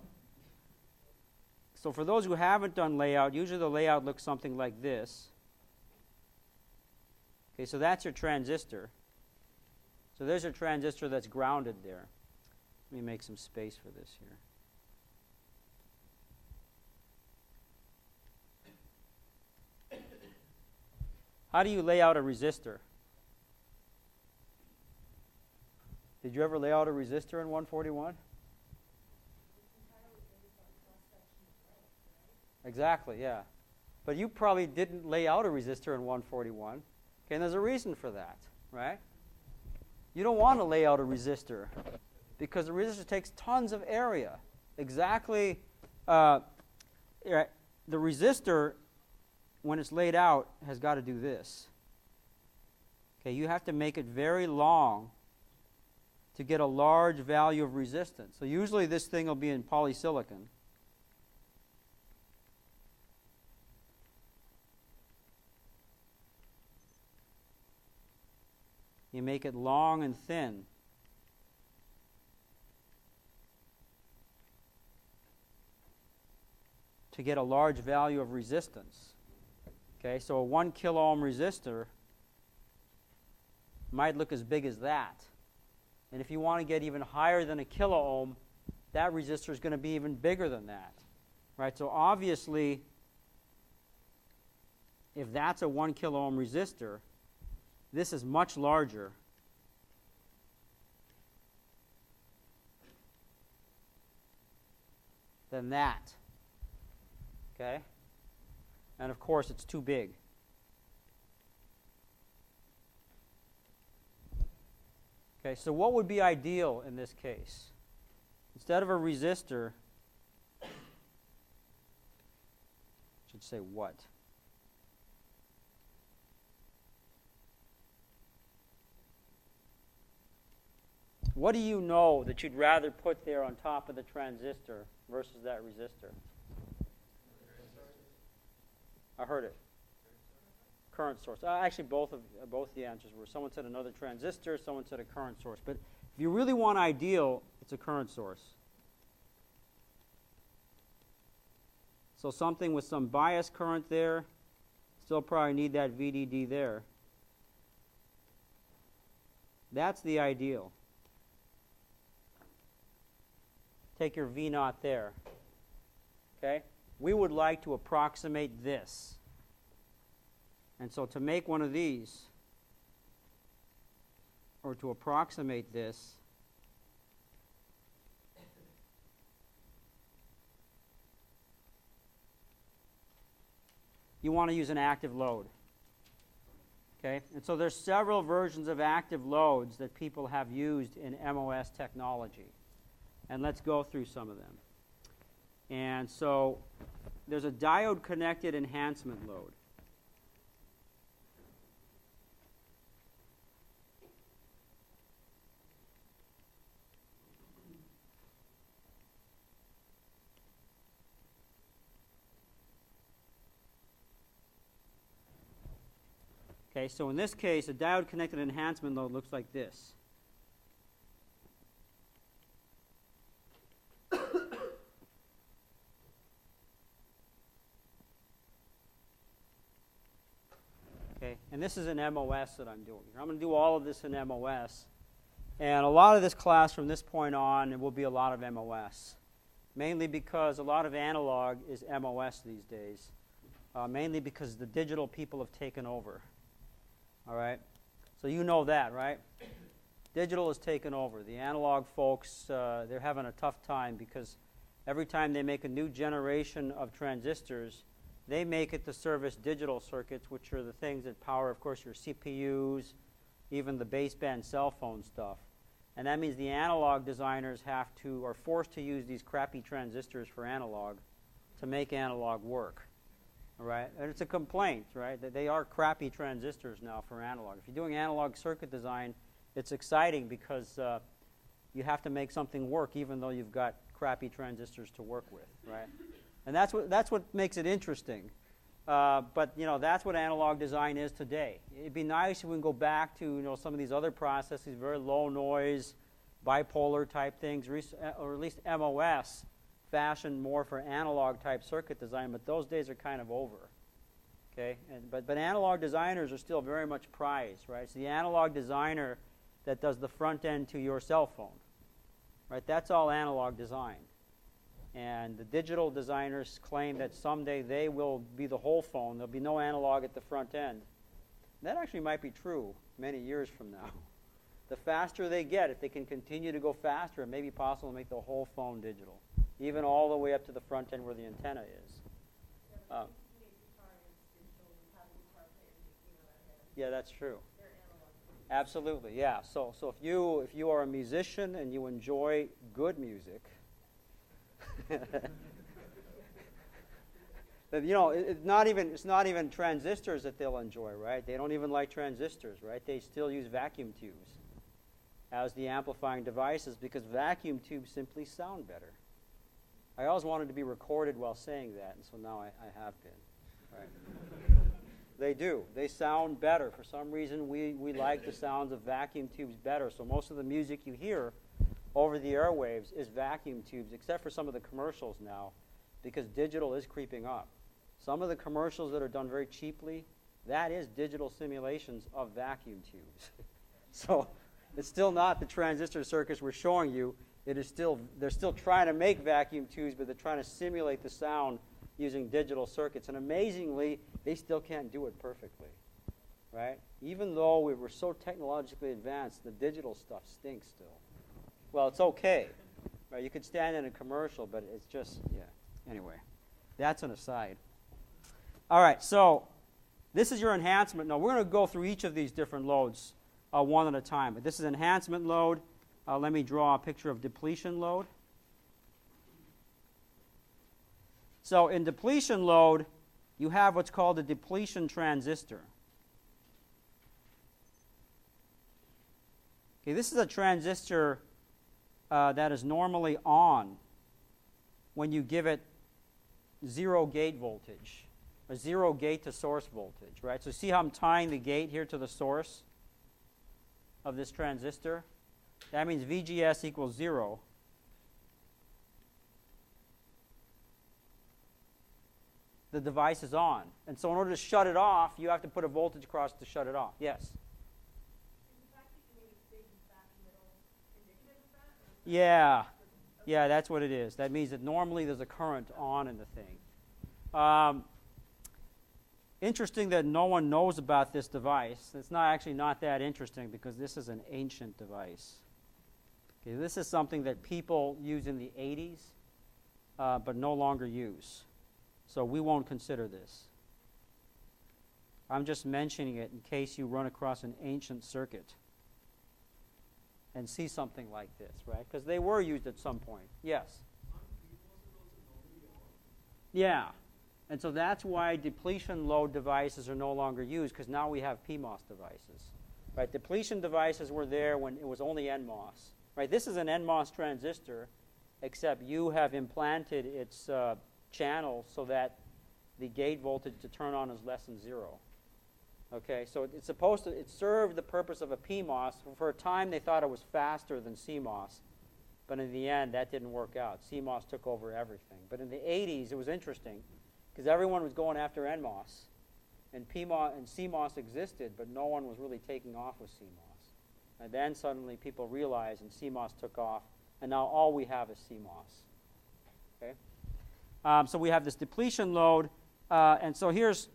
for those who haven't done layout, usually the layout looks something like this. Okay, so that's your transistor. So there's your transistor that's grounded there. Let me make some space for this here. How do you lay out a resistor? Did you ever lay out a resistor in 141? Exactly, yeah. But you probably didn't lay out a resistor in 141. Okay, and there's a reason for that, right? You don't want to lay out a resistor because the resistor takes tons of area. Exactly, the resistor, when it's laid out, has got to do this. Okay, you have to make it very long to get a large value of resistance. So usually this thing will be in polysilicon. You make it long and thin. To get a large value of resistance. Okay, so a 1 kilo ohm resistor might look as big as that. And if you want to get even higher than a kilo ohm, that resistor is going to be even bigger than that. Right? So obviously, if that's a 1 kilo ohm resistor, this is much larger than that. Okay? And of course, it's too big. Okay, so what would be ideal in this case? Instead of a resistor, I should say what? What do you know that you'd rather put there on top of the transistor versus that resistor? I heard it. Current source. Actually, both the answers were. Someone said another transistor, someone said a current source. But if you really want ideal, it's a current source. So something with some bias current there, still probably need that VDD there. That's the ideal. Take your V naught there. Okay? We would like to approximate this. And so to make one of these, or to approximate this, you want to use an active load. Okay? And so there's several versions of active loads that people have used in MOS technology. And let's go through some of them. And so there's a diode-connected enhancement load. Okay, so in this case, a diode-connected enhancement load looks like this. Okay, and this is an MOS that I'm doing. I'm going to do all of this in MOS. And a lot of this class from this point on, it will be a lot of MOS. Mainly because a lot of analog is MOS these days. Mainly because the digital people have taken over. All right? So you know that, right? Digital has taken over. The analog folks, they're having a tough time because every time they make a new generation of transistors, they make it to service digital circuits, which are the things that power, of course, your CPUs, even the baseband cell phone stuff. And that means the analog designers are forced to use these crappy transistors for analog to make analog work. All right? And it's a complaint, right? That they are crappy transistors now for analog. If you're doing analog circuit design, it's exciting because you have to make something work even though you've got crappy transistors to work with, right? And that's what makes it interesting. But that's what analog design is today. It'd be nice if we can go back to some of these other processes, very low noise, bipolar type things, or at least MOS, fashioned more for analog type circuit design. But those days are kind of over. Okay, but analog designers are still very much prized, right? It's the analog designer that does the front end to your cell phone, right? That's all analog design. And the digital designers claim that someday they will be the whole phone. There'll be no analog at the front end. That actually might be true many years from now. The faster they get, if they can continue to go faster, it may be possible to make the whole phone digital, even all the way up to the front end where the antenna is. Yeah, that's true. Absolutely, yeah. So if you are a musician and you enjoy good music, it's not even transistors that they'll enjoy, right? They don't even like transistors, right? They still use vacuum tubes. as the amplifying devices because vacuum tubes simply sound better. I always wanted to be recorded while saying that, and so now I have been. Right? They do. They sound better. For some reason, we like the sounds of vacuum tubes better. So most of the music you hear over the airwaves is vacuum tubes, except for some of the commercials now, because digital is creeping up. Some of the commercials that are done very cheaply, that is digital simulations of vacuum tubes. So it's still not the transistor circuits we're showing you. It is still, they're still trying to make vacuum tubes, but they're trying to simulate the sound using digital circuits. And amazingly, they still can't do it perfectly, right? Even though we were so technologically advanced, the digital stuff stinks still. Well, it's okay, right? You could stand in a commercial, but it's just, yeah. Anyway, that's an aside. All right, so this is your enhancement node. We're going to go through each of these different loads one at a time. But this is enhancement load. Let me draw a picture of depletion load. So in depletion load, you have what's called a depletion transistor. Okay, this is a transistor that is normally on when you give it zero gate voltage, a zero gate to source voltage, right? So see how I'm tying the gate here to the source of this transistor? That means VGS equals 0. The device is on. And so in order to shut it off, you have to put a voltage across to shut it off. Yes? Yeah. Yeah, that's what it is. That means that normally there's a current on in the thing. Interesting that no one knows about this device. It's actually not that interesting because this is an ancient device. Okay, this is something that people use in the 80s, but no longer use. So we won't consider this. I'm just mentioning it in case you run across an ancient circuit and see something like this, right? Because they were used at some point. Yes? Yeah. And so that's why depletion load devices are no longer used, because now we have PMOS devices. Right? Depletion devices were there when it was only NMOS. Right? This is an NMOS transistor, except you have implanted its channel so that the gate voltage to turn on is less than 0. Okay, so it served the purpose of a PMOS. For a time, they thought it was faster than CMOS, but in the end, that didn't work out. CMOS took over everything. But in the 80s, it was interesting because everyone was going after NMOS, and PMOS and CMOS existed, but no one was really taking off with CMOS. And then suddenly, people realized, and CMOS took off, and now all we have is CMOS. Okay, so we have this depletion load, and so here's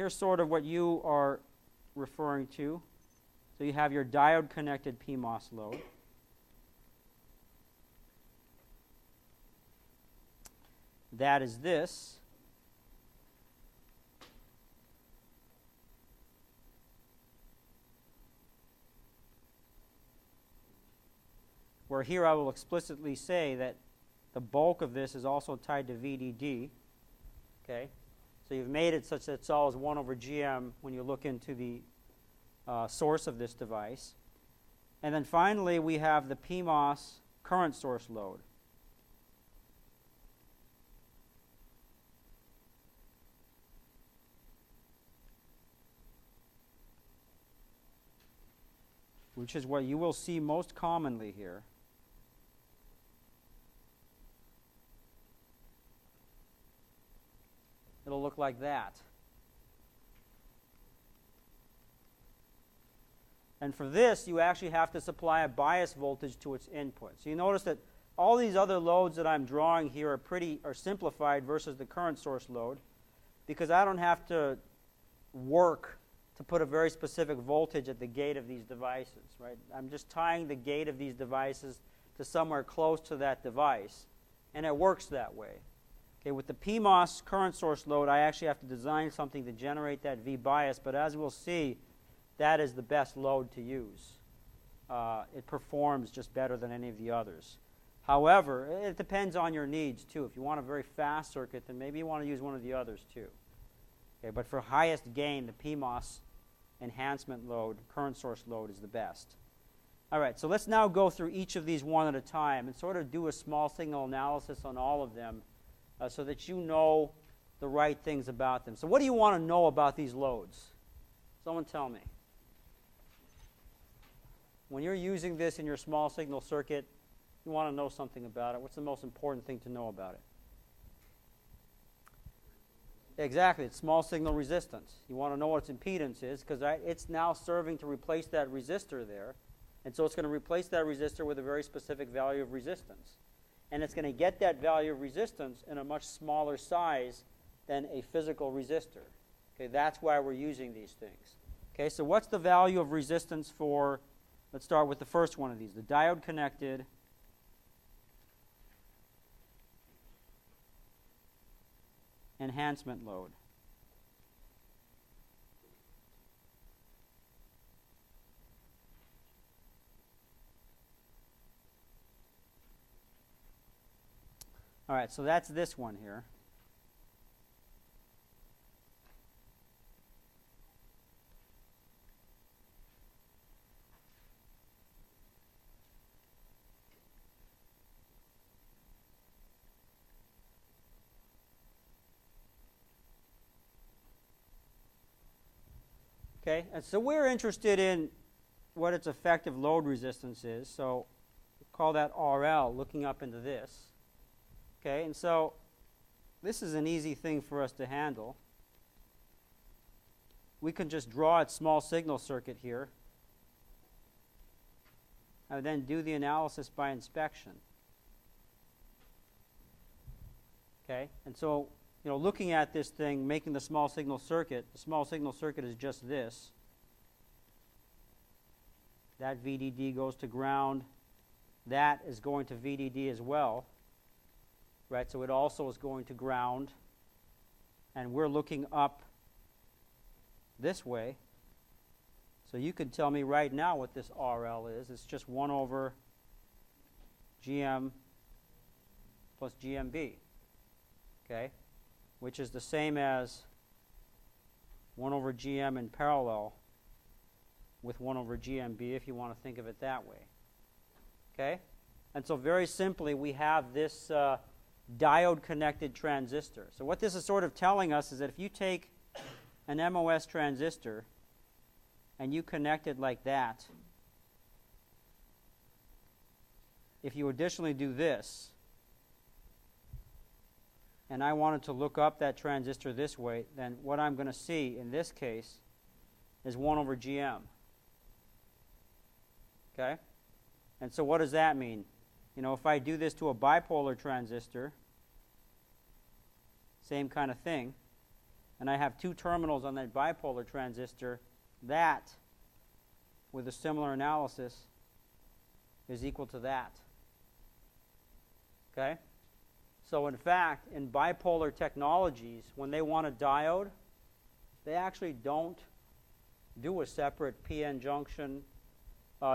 sort of what you are referring to. So you have your diode-connected PMOS load. That is this. Where here I will explicitly say that the bulk of this is also tied to VDD. Okay? So you've made it such that it's always 1 over GM when you look into the source of this device. And then finally, we have the PMOS current source load. Which is what you will see most commonly here. It'll look like that. And for this, you actually have to supply a bias voltage to its input. So you notice that all these other loads that I'm drawing here are simplified versus the current source load, because I don't have to work to put a very specific voltage at the gate of these devices, right? I'm just tying the gate of these devices to somewhere close to that device, and it works that way. Okay, with the PMOS current source load, I actually have to design something to generate that V bias, but as we'll see, that is the best load to use. It performs just better than any of the others. However, it depends on your needs, too. If you want a very fast circuit, then maybe you want to use one of the others, too. Okay, but for highest gain, the PMOS enhancement load, current source load, is the best. All right, so let's now go through each of these one at a time and sort of do a small signal analysis on all of them so that you know the right things about them. So what do you want to know about these loads? Someone tell me. When you're using this in your small signal circuit, you want to know something about it. What's the most important thing to know about it? Exactly, it's small signal resistance. You want to know what its impedance is because it's now serving to replace that resistor there. And so it's going to replace that resistor with a very specific value of resistance. And it's going to get that value of resistance in a much smaller size than a physical resistor. Okay, that's why we're using these things. Okay, so what's the value of resistance for, let's start with the first one of these, the diode connected enhancement load. All right, so that's this one here. Okay, and so we're interested in what its effective load resistance is. So we'll call that RL, looking up into this. Okay, and so this is an easy thing for us to handle. We can just draw its small signal circuit here and then do the analysis by inspection. Okay, and so looking at this thing, making the small signal circuit is just this. That VDD goes to ground. That is going to VDD as well. Right, so it also is going to ground. And we're looking up this way. So you could tell me right now what this RL is. It's just 1 over GM plus GMB. Okay? Which is the same as 1 over GM in parallel with 1 over GMB, if you want to think of it that way. Okay? And so very simply, we have this diode-connected transistor. So what this is sort of telling us is that if you take an MOS transistor and you connect it like that, if you additionally do this, and I wanted to look up that transistor this way, then what I'm going to see in this case is 1 over GM. Okay? And so what does that mean? If I do this to a bipolar transistor, same kind of thing, and I have 2 terminals on that bipolar transistor, that, with a similar analysis, is equal to that. Okay? So in fact, in bipolar technologies, when they want a diode, they actually don't do a separate PN junction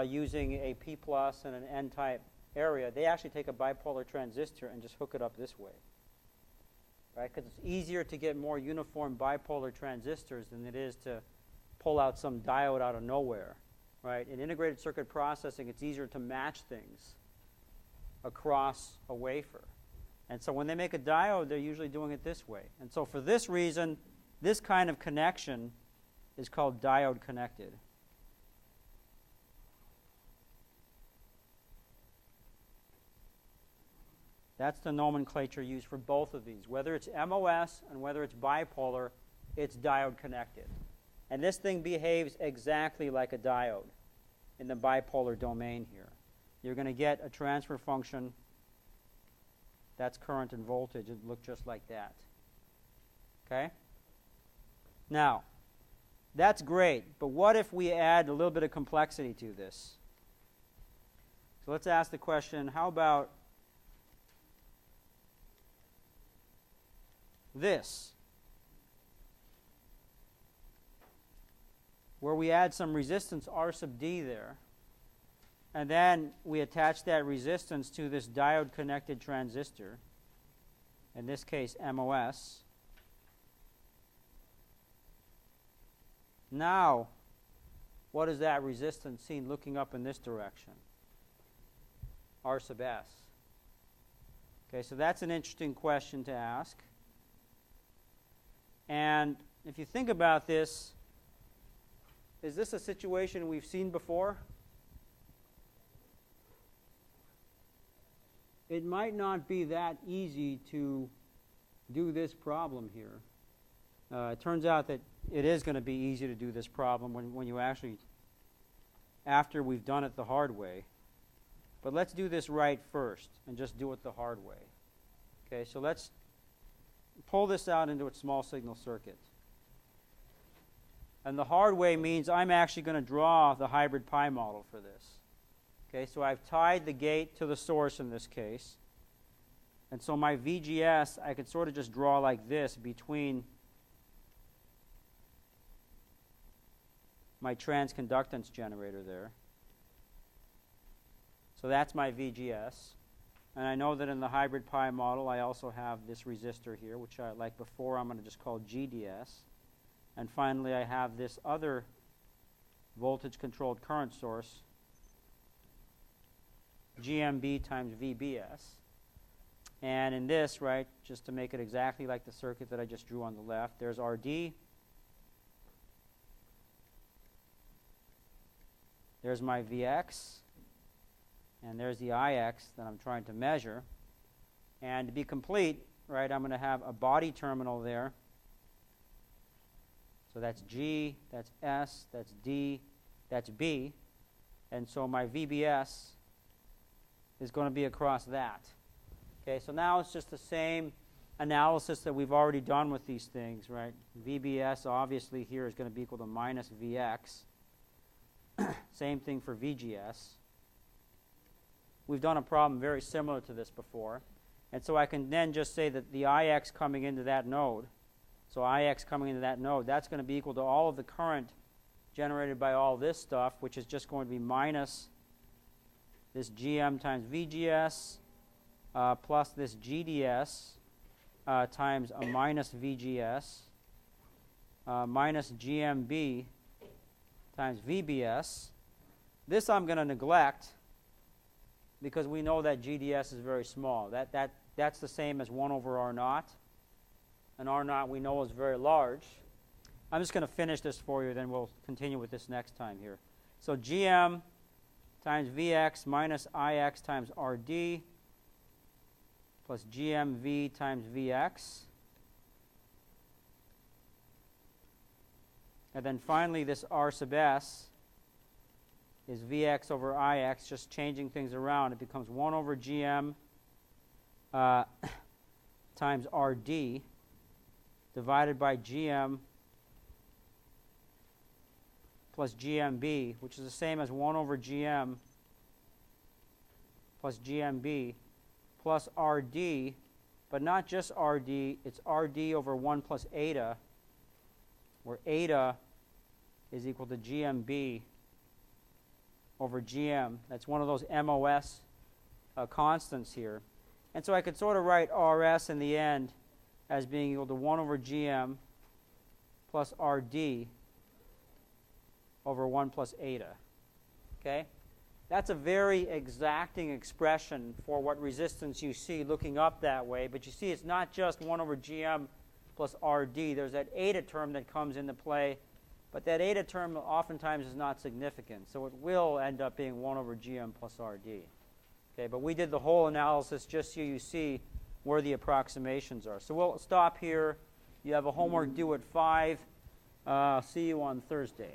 using a P plus and an N-type area. They actually take a bipolar transistor and just hook it up this way. Right? Because it's easier to get more uniform bipolar transistors than it is to pull out some diode out of nowhere. Right? In integrated circuit processing, it's easier to match things across a wafer. And so when they make a diode, they're usually doing it this way. And so for this reason, this kind of connection is called diode connected. That's the nomenclature used for both of these. Whether it's MOS and whether it's bipolar, it's diode connected. And this thing behaves exactly like a diode in the bipolar domain here. You're going to get a transfer function. That's current and voltage. It look just like that. Okay? Now, that's great, but what if we add a little bit of complexity to this? So let's ask the question, how about this, where we add some resistance R sub D there, and then we attach that resistance to this diode-connected transistor, in this case MOS. Now, what is that resistance seen looking up in this direction? R sub S. Okay, so that's an interesting question to ask. And if you think about this, is this a situation we've seen before? It might not be that easy to do this problem here. It turns out that it is going to be easy to do this problem when you actually, after we've done it the hard way. But let's do this right first and just do it the hard way. Okay, so let's pull this out into a small signal circuit. And the hard way means I'm actually going to draw the hybrid pi model for this. Okay, so I've tied the gate to the source in this case. And so my VGS, I could sort of just draw like this between my transconductance generator there. So that's my VGS. And I know that in the hybrid pi model, I also have this resistor here, which like before, I'm going to just call GDS. And finally, I have this other voltage-controlled current source, GMB times VBS. And in this, right, just to make it exactly like the circuit that I just drew on the left, there's RD. There's my VX. And there's the IX that I'm trying to measure. And to be complete, right, I'm going to have a body terminal there. So that's G, that's S, that's D, that's B. And so my VBS is going to be across that. Okay, so now it's just the same analysis that we've already done with these things, right? VBS obviously here is going to be equal to minus VX. Same thing for VGS. We've done a problem very similar to this before. And so I can then just say that the IX coming into that node, so IX coming into that node, that's going to be equal to all of the current generated by all this stuff, which is just going to be minus this GM times VGS plus this GDS times a minus VGS minus GMB times VBS. This I'm going to neglect because we know that GDS is very small. That's the same as 1 over R naught. And R naught we know is very large. I'm just going to finish this for you, then we'll continue with this next time here. So GM times VX minus IX times RD plus GMV times VX. And then finally this R sub S is Vx over Ix, just changing things around. It becomes 1 over GM times RD divided by GM plus GMB, which is the same as 1 over GM plus GMB plus RD, but not just RD, it's RD over 1 plus eta, where eta is equal to GMB over GM. That's one of those MOS constants here. And so I could sort of write RS in the end as being equal to 1 over GM plus RD over 1 plus eta. Okay? That's a very exacting expression for what resistance you see looking up that way. But you see it's not just 1 over GM plus RD. There's that eta term that comes into play. But that eta term oftentimes is not significant. So it will end up being 1 over GM plus RD. Okay, but we did the whole analysis just so you see where the approximations are. So we'll stop here. You have a homework due at 5. See you on Thursday.